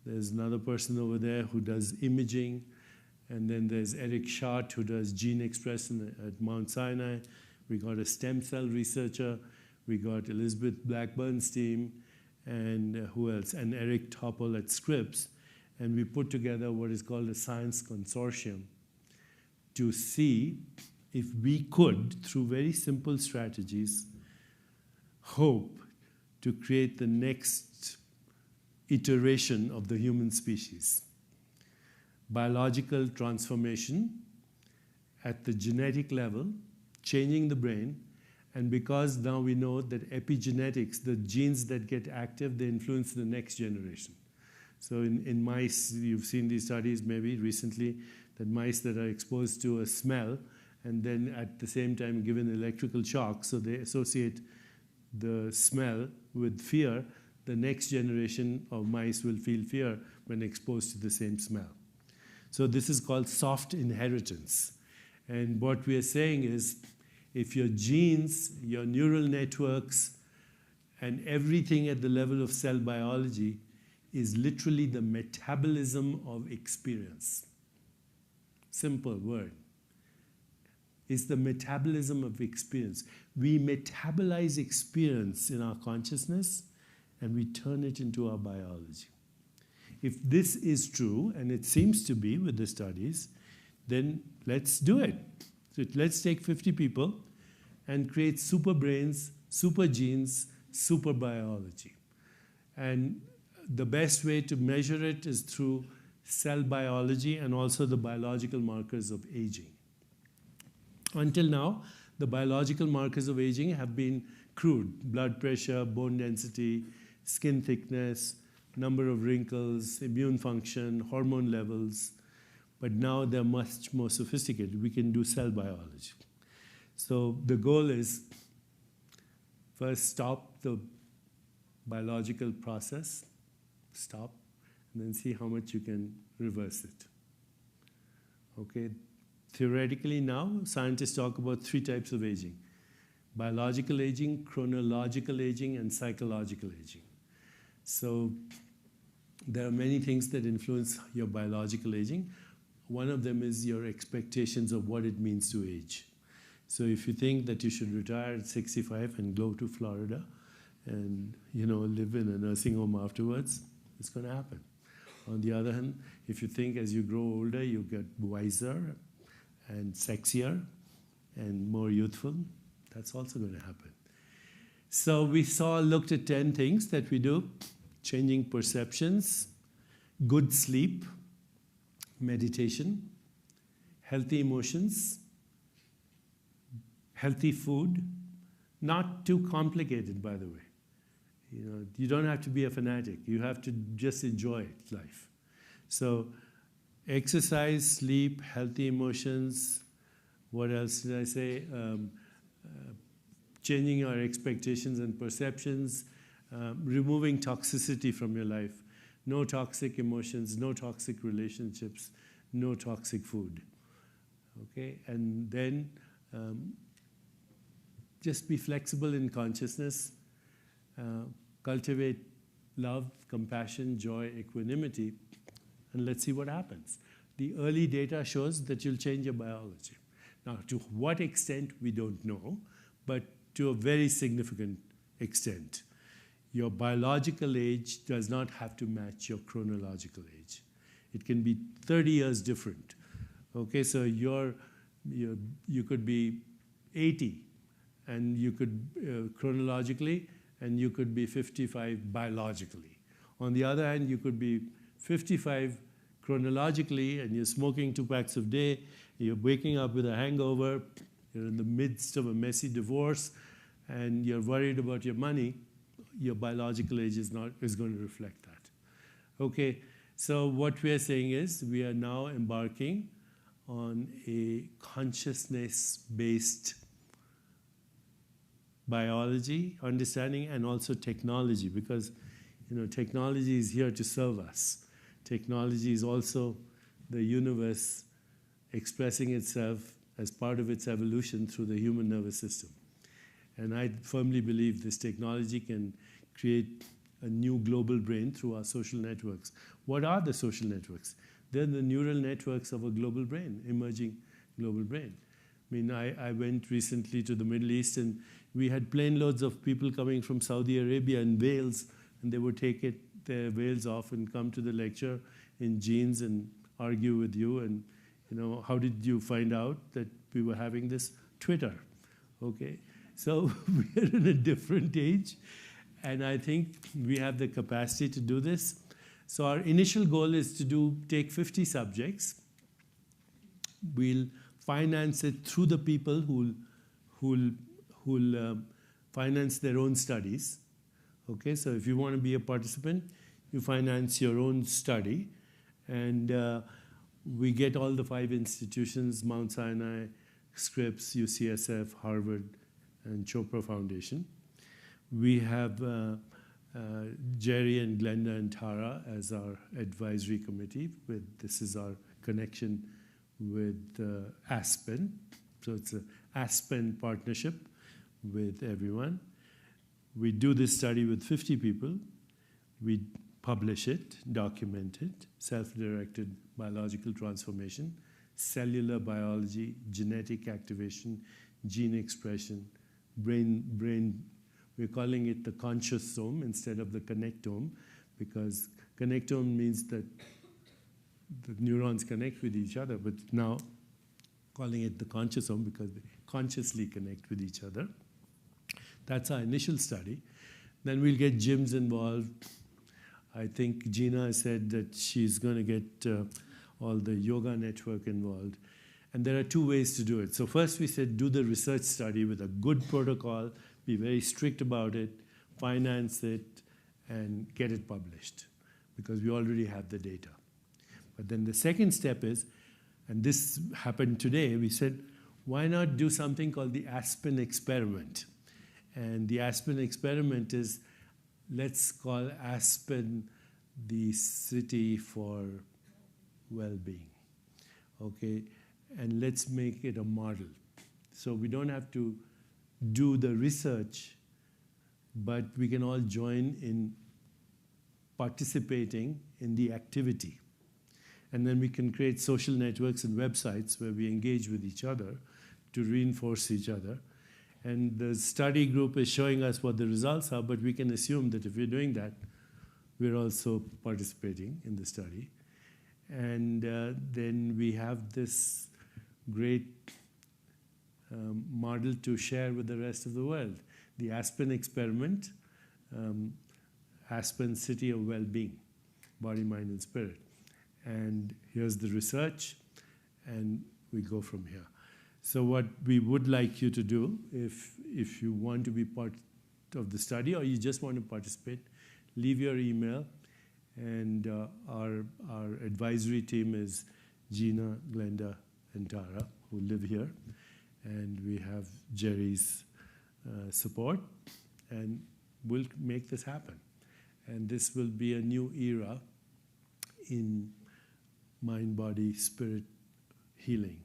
There's another person over there who does imaging. And then there's Eric Schott, who does gene expression at Mount Sinai. We got a stem cell researcher. We got Elizabeth Blackburn's team. And who else? And Eric Topol at Scripps. And we put together what is called a science consortium to see if we could, through very simple strategies, hope to create the next iteration of the human species. Biological transformation at the genetic level, changing the brain, and because now we know that epigenetics, the genes that get active, they influence the next generation. So in mice, you've seen these studies maybe recently, that mice that are exposed to a smell and then at the same time given electrical shock, so they associate the smell with fear, the next generation of mice will feel fear when exposed to the same smell. So this is called soft inheritance. And what we are saying is, if your genes, your neural networks, and everything at the level of cell biology is literally the metabolism of experience. Simple word. It's the metabolism of experience. We metabolize experience in our consciousness and we turn it into our biology. If this is true, and it seems to be with the studies, then let's do it. So let's take 50 people and create super brains, super genes, super biology. And the best way to measure it is through cell biology and also the biological markers of aging. Until now, the biological markers of aging have been crude: blood pressure, bone density, skin thickness, number of wrinkles, immune function, hormone levels. But now they're much more sophisticated. We can do cell biology. So the goal is first stop the biological process, stop, and then see how much you can reverse it. Okay? Theoretically now, scientists talk about 3 types of aging: biological aging, chronological aging, and psychological aging. So there are many things that influence your biological aging. One of them is your expectations of what it means to age. So if you think that you should retire at 65 and go to Florida and live in a nursing home afterwards, it's going to happen. On the other hand, if you think as you grow older you get wiser and sexier and more youthful, that's also going to happen. So we looked at 10 things that we do: changing perceptions, good sleep, meditation, healthy emotions, healthy food, not too complicated, by the way. You don't have to be a fanatic. You have to just enjoy life. So exercise, sleep, healthy emotions. What else did I say? Changing our expectations and perceptions, removing toxicity from your life. No toxic emotions, no toxic relationships, no toxic food. Okay? And then just be flexible in consciousness. Cultivate love, compassion, joy, equanimity, and let's see what happens. The early data shows that you'll change your biology. Now, to what extent, we don't know, but to a very significant extent. Your biological age does not have to match your chronological age. It can be 30 years different. Okay, so you could be 80, and you could chronologically, and you could be 55 biologically. On the other hand, you could be 55 chronologically, and you're smoking 2 packs a day, you're waking up with a hangover, you're in the midst of a messy divorce, and you're worried about your money. Your biological age is going to reflect that. Okay, so what we are saying is we are now embarking on a consciousness-based biology, understanding, and also technology, because technology is here to serve us. Technology is also the universe expressing itself as part of its evolution through the human nervous system. And I firmly believe this technology can create a new global brain through our social networks. What are the social networks? They're the neural networks of a global brain, emerging global brain. I mean, I went recently to the Middle East, and we had plane loads of people coming from Saudi Arabia and veils, and they would take their veils off and come to the lecture in jeans and argue with you. And, how did you find out that we were having this? Twitter, okay? So we're in a different age, and I think we have the capacity to do this. So our initial goal is to take 50 subjects. We'll finance it through the people who'll finance their own studies. Okay, so if you want to be a participant, you finance your own study, and we get all the 5 institutions: Mount Sinai, Scripps, UCSF, Harvard, and Chopra Foundation. We have Jerry and Glenda and Tara as our advisory committee. This is our connection with Aspen. So it's an Aspen partnership with everyone. We do this study with 50 people. We publish it, document it, self-directed biological transformation, cellular biology, genetic activation, gene expression, brain. We're calling it the consciosome instead of the connectome, because connectome means that the neurons connect with each other, but now calling it the consciosome because they consciously connect with each other. That's our initial study. Then we'll get gyms involved. I think Gina said that she's going to get all the yoga network involved. And there are 2 ways to do it. So first we said do the research study with a good protocol, be very strict about it, finance it, and get it published, because we already have the data. But then the second step is, and this happened today, we said, why not do something called the Aspen Experiment? And the Aspen Experiment is, let's call Aspen the city for well-being, okay? And let's make it a model. So we don't have to do the research, but we can all join in participating in the activity. And then we can create social networks and websites where we engage with each other to reinforce each other. And the study group is showing us what the results are, but we can assume that if we're doing that, we're also participating in the study. And then we have this great model to share with the rest of the world. The Aspen Experiment, Aspen City of Well-Being, Body, Mind, and Spirit. And here's the research, and we go from here. So what we would like you to do, if you want to be part of the study or you just want to participate, leave your email. And our advisory team is Gina, Glenda, and Tara, who live here. And we have Jerry's support, and we'll make this happen. And this will be a new era in mind, body, spirit healing.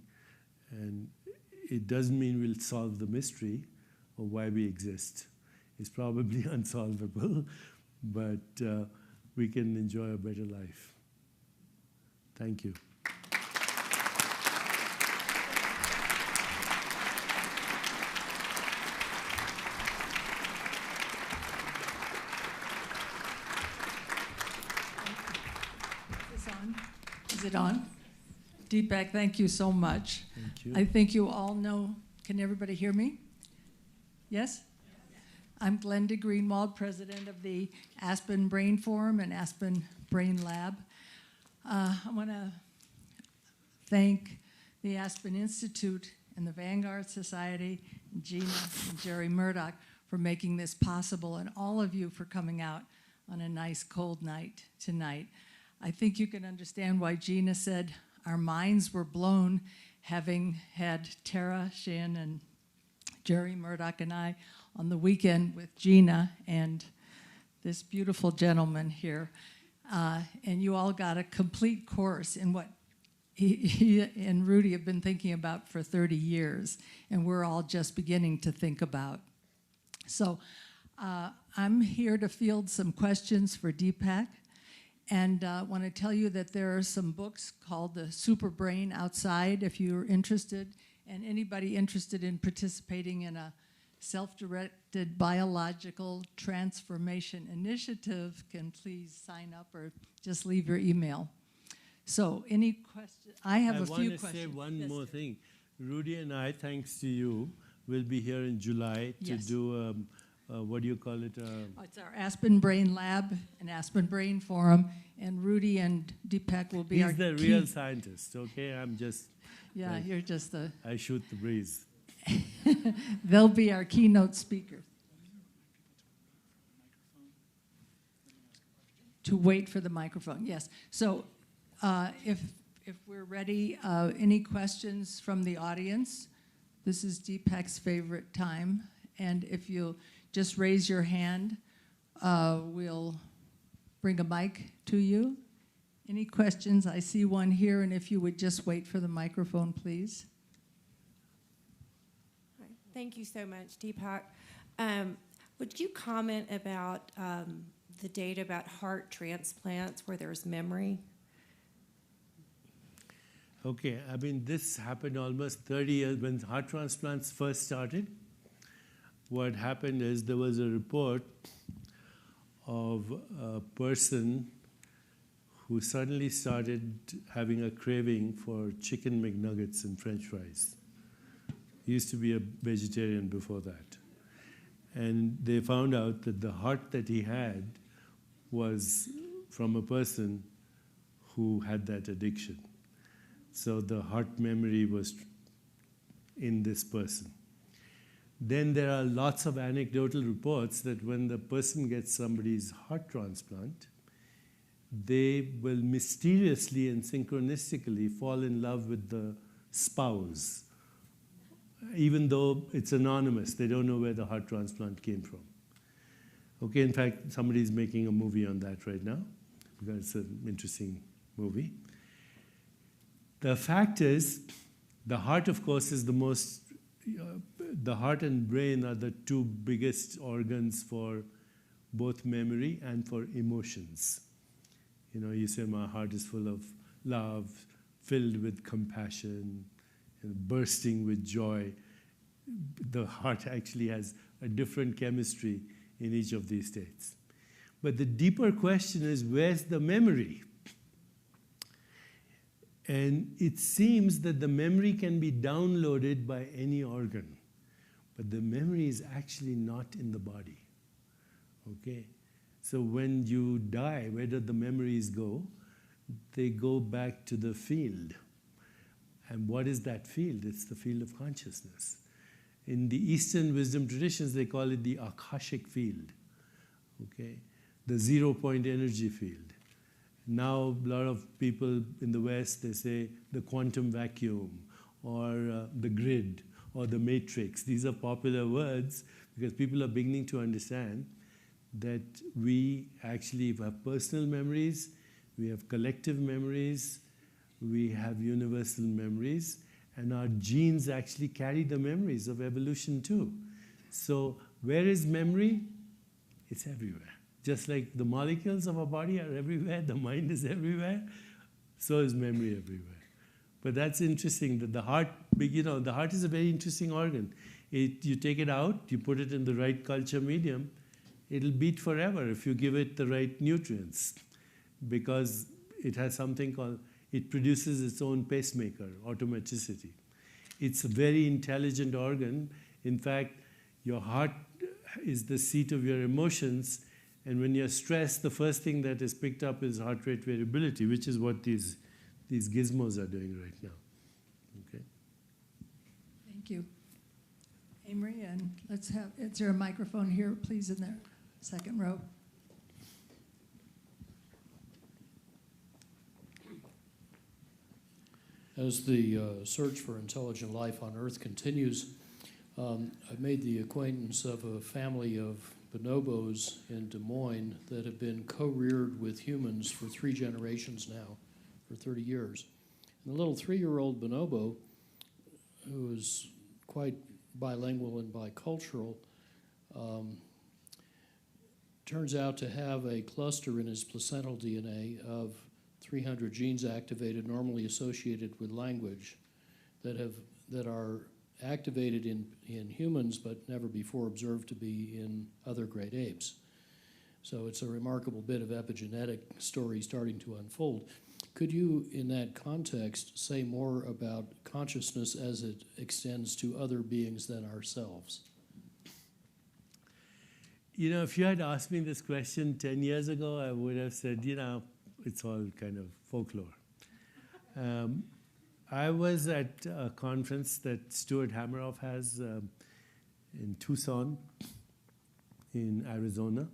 And it doesn't mean we'll solve the mystery of why we exist. It's probably unsolvable, but we can enjoy a better life. Thank you. Is it on? Deepak, thank you so much. Thank you. I think you all know, can everybody hear me? Yes? I'm Glenda Greenwald, president of the Aspen Brain Forum and Aspen Brain Lab. I want to thank the Aspen Institute and the Vanguard Society, and Gina and Jerry Murdoch for making this possible, and all of you for coming out on a nice cold night tonight. I think you can understand why Gina said our minds were blown, having had Tara, Shin, and Jerry Murdoch and I on the weekend with Gina and this beautiful gentleman here. And you all got a complete course in what he and Rudy have been thinking about for 30 years, and we're all just beginning to think about. So I'm here to field some questions for Deepak, and want to tell you that there are some books called The Super Brain outside if you're interested, and anybody interested in participating in a self-directed biological transformation initiative can please sign up or just leave your email. So any questions? I have a few questions. I want to say one more thing. Rudy and I, thanks to you, will be here in July to do, what do you call it? It's our Aspen Brain Lab and Aspen Brain Forum, and Rudy and Deepak will be our He's the real scientist, okay? I'm just... Yeah, you're just the... I shoot the breeze. They'll be our keynote speakers. To wait for the microphone, yes. So if we're ready, any questions from the audience? This is Deepak's favorite time. And if you'll just raise your hand, we'll bring a mic to you. Any questions? I see one here, and if you would just wait for the microphone, please. Thank you so much, Deepak. Would you comment about the data about heart transplants where there's memory? Okay, I mean, this happened almost 30 years when heart transplants first started. What happened is there was a report of a person who suddenly started having a craving for chicken McNuggets and French fries. He used to be a vegetarian before that. And they found out that the heart that he had was from a person who had that addiction. So the heart memory was in this person. Then there are lots of anecdotal reports that when the person gets somebody's heart transplant, they will mysteriously and synchronistically fall in love with the spouse, even though it's anonymous. They don't know where the heart transplant came from. Okay, in fact, somebody's making a movie on that right now, because it's an interesting movie. The fact is, the heart, of course, is the most, the heart and brain are the two biggest organs for both memory and for emotions. You know, you say my heart is full of love, filled with compassion, and bursting with joy. The heart actually has a different chemistry in each of these states. But the deeper question is, where's the memory? And it seems that the memory can be downloaded by any organ. But the memory is actually not in the body. Okay? So when you die, where do the memories go? They go back to the field. And what is that field? It's the field of consciousness. In the Eastern wisdom traditions, they call it the Akashic field. Okay? The zero-point energy field. Now, a lot of people in the West, they say the quantum vacuum, or the grid, or the matrix. These are popular words because people are beginning to understand that we actually have personal memories, we have collective memories, we have universal memories, and our genes actually carry the memories of evolution too. So where is memory? It's everywhere. Just like the molecules of our body are everywhere, the mind is everywhere, so is memory everywhere. But that's interesting that the heart, you know, the heart is a very interesting organ. You take it out, you put it in the right culture medium, it'll beat forever if you give it the right nutrients, because it has something called it produces its own pacemaker, automaticity. It's a very intelligent organ. In fact, your heart is the seat of your emotions, and when you're stressed, the first thing that is picked up is heart rate variability, which is what these gizmos are doing right now. Okay. Thank you. Amory, and is there a microphone here, please, in the second row? As the search for intelligent life on Earth continues, I've made the acquaintance of a family of bonobos in Des Moines that have been co-reared with humans for 3 generations now, for 30 years. And the little 3-year-old bonobo, who is quite bilingual and bicultural, turns out to have a cluster in his placental DNA of 300 genes activated, normally associated with language, that are activated in humans but never before observed to be in other great apes. So it's a remarkable bit of epigenetic story starting to unfold. Could you, in that context, say more about consciousness as it extends to other beings than ourselves? You know, if you had asked me this question 10 years ago, I would have said, it's all kind of folklore. I was at a conference that Stuart Hameroff has in Tucson, in Arizona.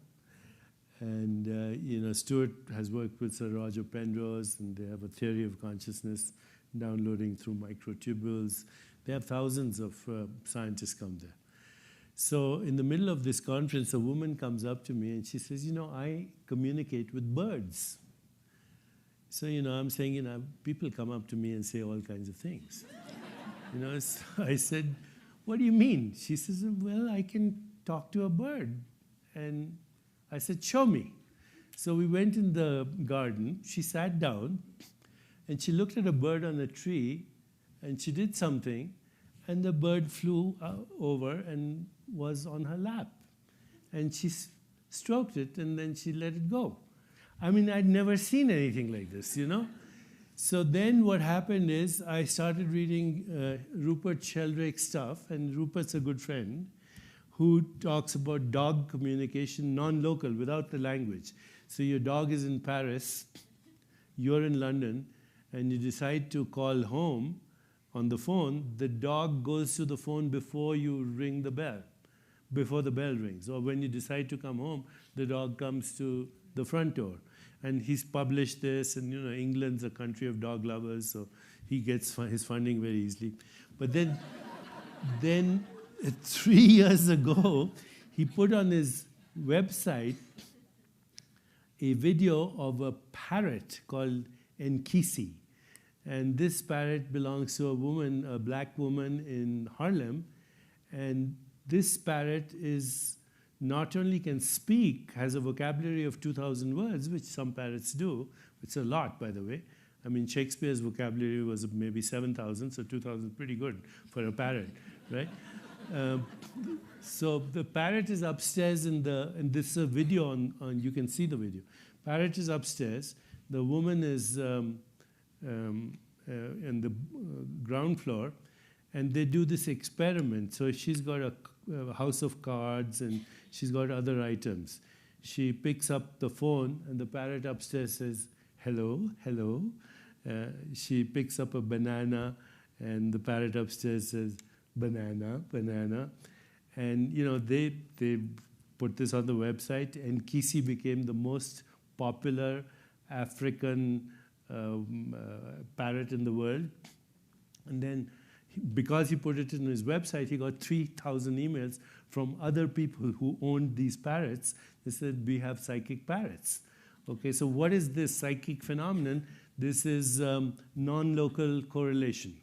And, Stuart has worked with Sir Roger Penrose, and they have a theory of consciousness downloading through microtubules. They have thousands of scientists come there. So in the middle of this conference, a woman comes up to me and she says, I communicate with birds. So, I'm saying, people come up to me and say all kinds of things. So I said, what do you mean? She says, well, I can talk to a bird. And I said, show me. So we went in the garden. She sat down, and she looked at a bird on a tree, and she did something, and the bird flew over and was on her lap. And she stroked it, and then she let it go. I mean, I'd never seen anything like this, So then what happened is I started reading Rupert Sheldrake's stuff, and Rupert's a good friend, who talks about dog communication, non-local, without the language. So your dog is in Paris, you're in London, and you decide to call home on the phone. The dog goes to the phone before you ring the bell, before the bell rings. Or when you decide to come home, the dog comes to the front door. And he's published this, and England's a country of dog lovers, so he gets his funding very easily. But then 3 years ago, he put on his website a video of a parrot called Enkisi. And this parrot belongs to a black woman in Harlem. And this parrot is not only can speak, has a vocabulary of 2,000 words, which some parrots do. It's a lot, by the way. I mean, Shakespeare's vocabulary was maybe 7,000, so 2,000 is pretty good for a parrot, right? So the parrot is upstairs and this is a video on you can see the video. Parrot is upstairs. The woman is in the ground floor, and they do this experiment. So she's got a house of cards, and she's got other items. She picks up the phone, and the parrot upstairs says, hello, hello. She picks up a banana, and the parrot upstairs says, banana, banana. And, they put this on the website, and Kisi became the most popular African parrot in the world. And then, because he put it in his website, he got 3,000 emails from other people who owned these parrots. They said, we have psychic parrots. Okay, so what is this psychic phenomenon? This is non-local correlation.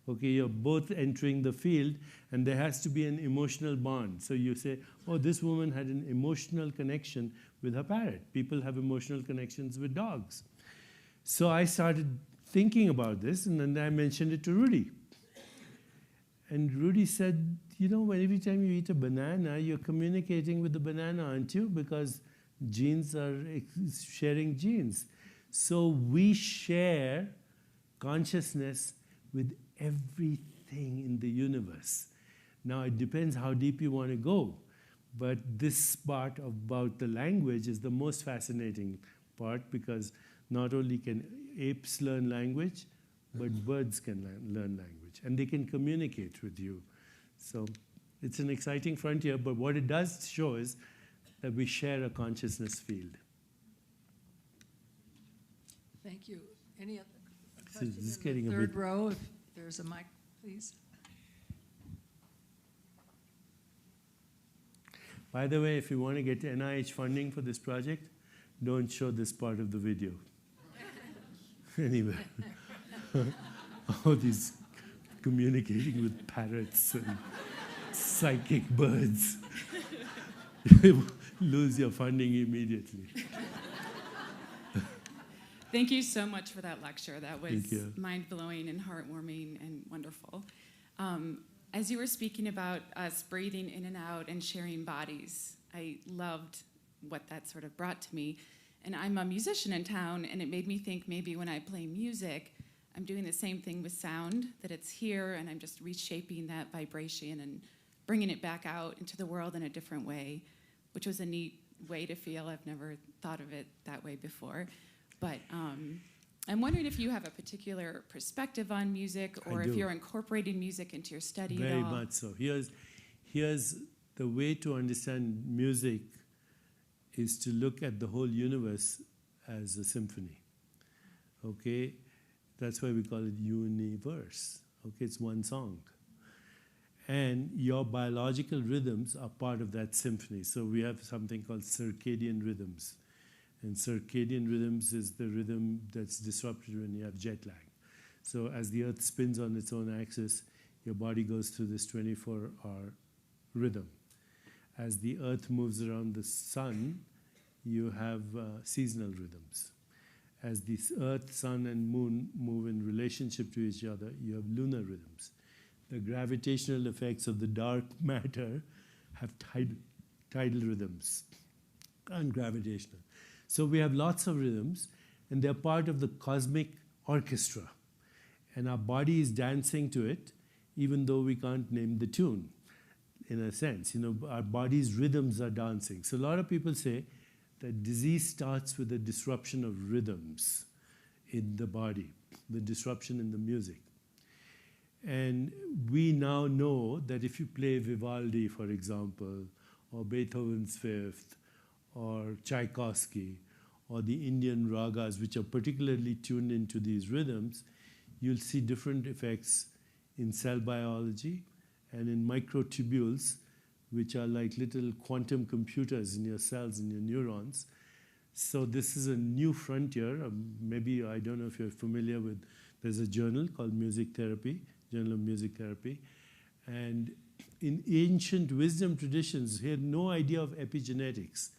Okay, you're both entering the field, and there has to be an emotional bond. So you say, oh, this woman had an emotional connection with her parrot. People have emotional connections with dogs. So I started thinking about this, and then I mentioned it to Rudy. And Rudy said, every time you eat a banana, you're communicating with the banana, aren't you? Because genes are sharing genes. So we share consciousness with everything in the universe. Now, it depends how deep you want to go, but this part about the language is the most fascinating part, because not only can apes learn language, but birds can learn language, and they can communicate with you. So it's an exciting frontier, but what it does show is that we share a consciousness field. Thank you. Any other So questions this is in getting the a third bit- row? If there's a mic, please. By the way, if you want to get NIH funding for this project, don't show this part of the video. Anyway, all these communicating with parrots and psychic birds, you lose your funding immediately. Thank you so much for that lecture. That was Thank you. mind-blowing and heartwarming and wonderful. As you were speaking about us breathing in and out and sharing bodies, I loved what that sort of brought to me. And I'm a musician in town, and it made me think maybe when I play music, I'm doing the same thing with sound, that it's here, and I'm just reshaping that vibration and bringing it back out into the world in a different way, which was a neat way to feel. I've never thought of it that way before. But I'm wondering if you have a particular perspective on music, or I if do. you're incorporating music into your study Very at all. much so. Here's the way to understand music is to look at the whole universe as a symphony. Okay? That's why we call it universe. Okay, it's one song. And your biological rhythms are part of that symphony. So we have something called circadian rhythms. And circadian rhythms is the rhythm that's disrupted when you have jet lag. So as the earth spins on its own axis, your body goes through this 24-hour rhythm. As the earth moves around the sun, you have seasonal rhythms. As the earth, sun, and moon move in relationship to each other, you have lunar rhythms. The gravitational effects of the dark matter have tidal rhythms and gravitational. So we have lots of rhythms, and they're part of the cosmic orchestra. And our body is dancing to it, even though we can't name the tune, in a sense. You know, our body's rhythms are dancing. So a lot of people say that disease starts with a disruption of rhythms in the body, the disruption in the music. And we now know that if you play Vivaldi, for example, or Beethoven's Fifth, or Tchaikovsky, or the Indian ragas, which are particularly tuned into these rhythms, you'll see different effects in cell biology and in microtubules, which are like little quantum computers in your cells, in your neurons. So this is a new frontier. Maybe, I don't know if you're familiar with, there's a journal called Music Therapy, Journal of Music Therapy. And in ancient wisdom traditions, he had no idea of epigenetics.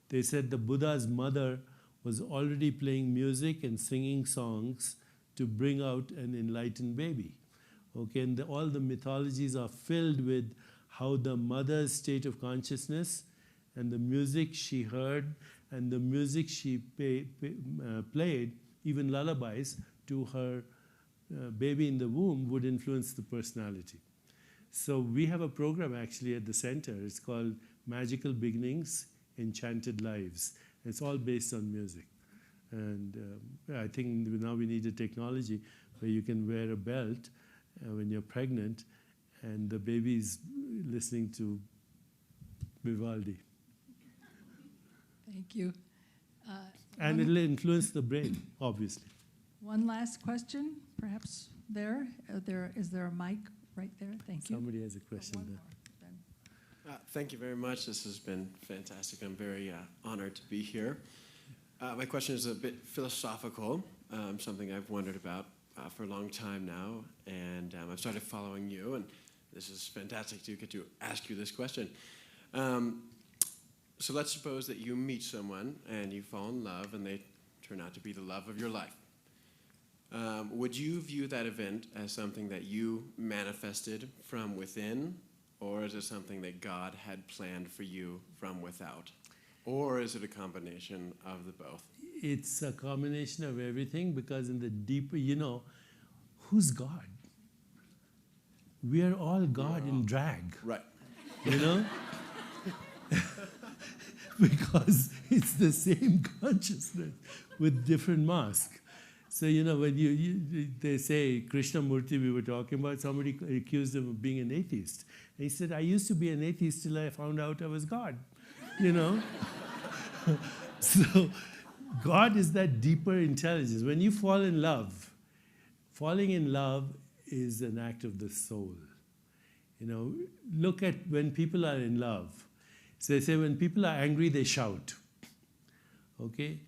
They said the Buddha's mother was already playing music and singing songs to bring out an enlightened baby. Okay, and all the mythologies are filled with how the mother's state of consciousness and the music she heard and the music she played, even lullabies, to her baby in the womb would influence the personality. So we have a program actually at the center. It's called Magical Beginnings, Enchanted Lives. It's all based on music. And I think now we need a technology where you can wear a belt when you're pregnant and the baby's listening to Vivaldi. Thank you. And it'll influence the brain, obviously. One last question, perhaps there. Is there a mic right there? Thank you. Somebody has a question One there. more, then. Thank you very much. This has been fantastic. I'm very honored to be here. My question is a bit philosophical, something I've wondered about for a long time now, and I've started following you, and this is fantastic to get to ask you this question. So let's suppose that you meet someone and you fall in love and they turn out to be the love of your life. Would you view that event as something that you manifested from within, or is it something that God had planned for you from without? Or is it a combination of the both? It's a combination of everything, because in the deeper, you know, who's God? We are all God in drag, Right. you know? Because it's the same consciousness with different masks. So, you know, when they say Krishnamurti, we were talking about, somebody accused him of being an atheist. And he said, I used to be an atheist till I found out I was God, you know? So God is that deeper intelligence. When you fall in love, falling in love is an act of the soul. You know, look at when people are in love. So they say when people are angry, they shout. Okay?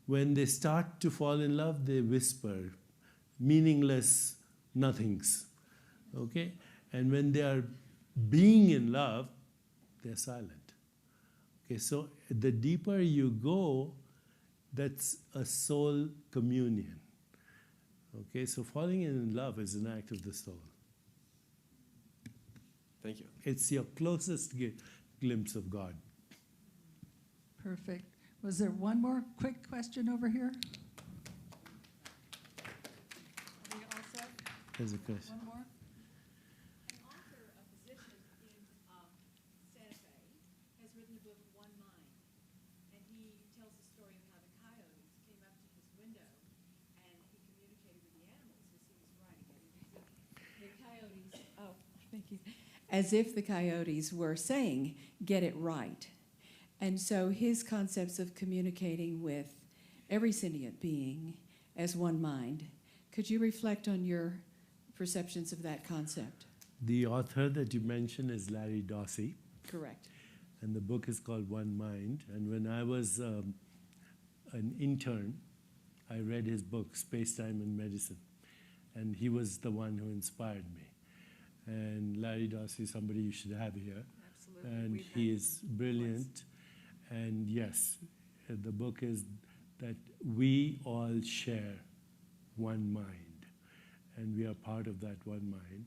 When they start to fall in love, they whisper meaningless nothings. Okay? And when they are being in love, they're silent. Okay, so the deeper you go, that's a soul communion. Okay, so falling in love is an act of the soul. Thank you. It's your closest glimpse of God. Perfect. Was there one more quick question over here? Are we all set? There's a question. One more? An author, a physician in Santa Fe, has written a book, One Mind, and he tells the story of how the coyotes came up to his window and he communicated with the animals as he was writing it. The coyotes, thank you. As if the coyotes were saying, get it right. And so his concepts of communicating with every sentient being as one mind, could you reflect on your perceptions of that concept? The author that you mentioned is Larry Dossey, Correct. and the book is called One Mind. And when I was an intern, I read his book, Space, Time, and Medicine. And he was the one who inspired me. And Larry Dossey is somebody you should have here. Absolutely. And he is brilliant. And yes, the book is that we all share one mind. And we are part of that one mind.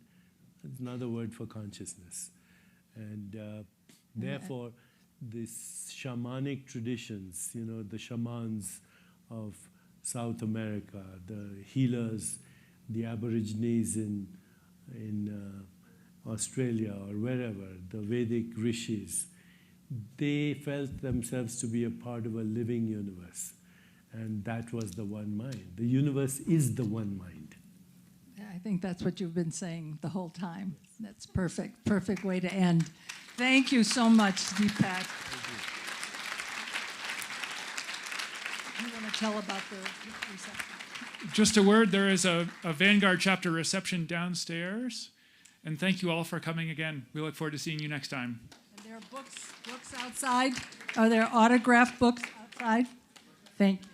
It's another word for consciousness. And therefore, these shamanic traditions, you know, the shamans of South America, the healers, the Aborigines in Australia or wherever, the Vedic rishis, they felt themselves to be a part of a living universe. And that was the one mind. The universe is the one mind. Yeah, I think that's what you've been saying the whole time. That's perfect. Perfect way to end. Thank you so much, Deepak. You want to tell about the reception? Just a word, there is a Vanguard chapter reception downstairs. And thank you all for coming again. We look forward to seeing you next time. And there are books outside. Are there autographed books outside? Thank you.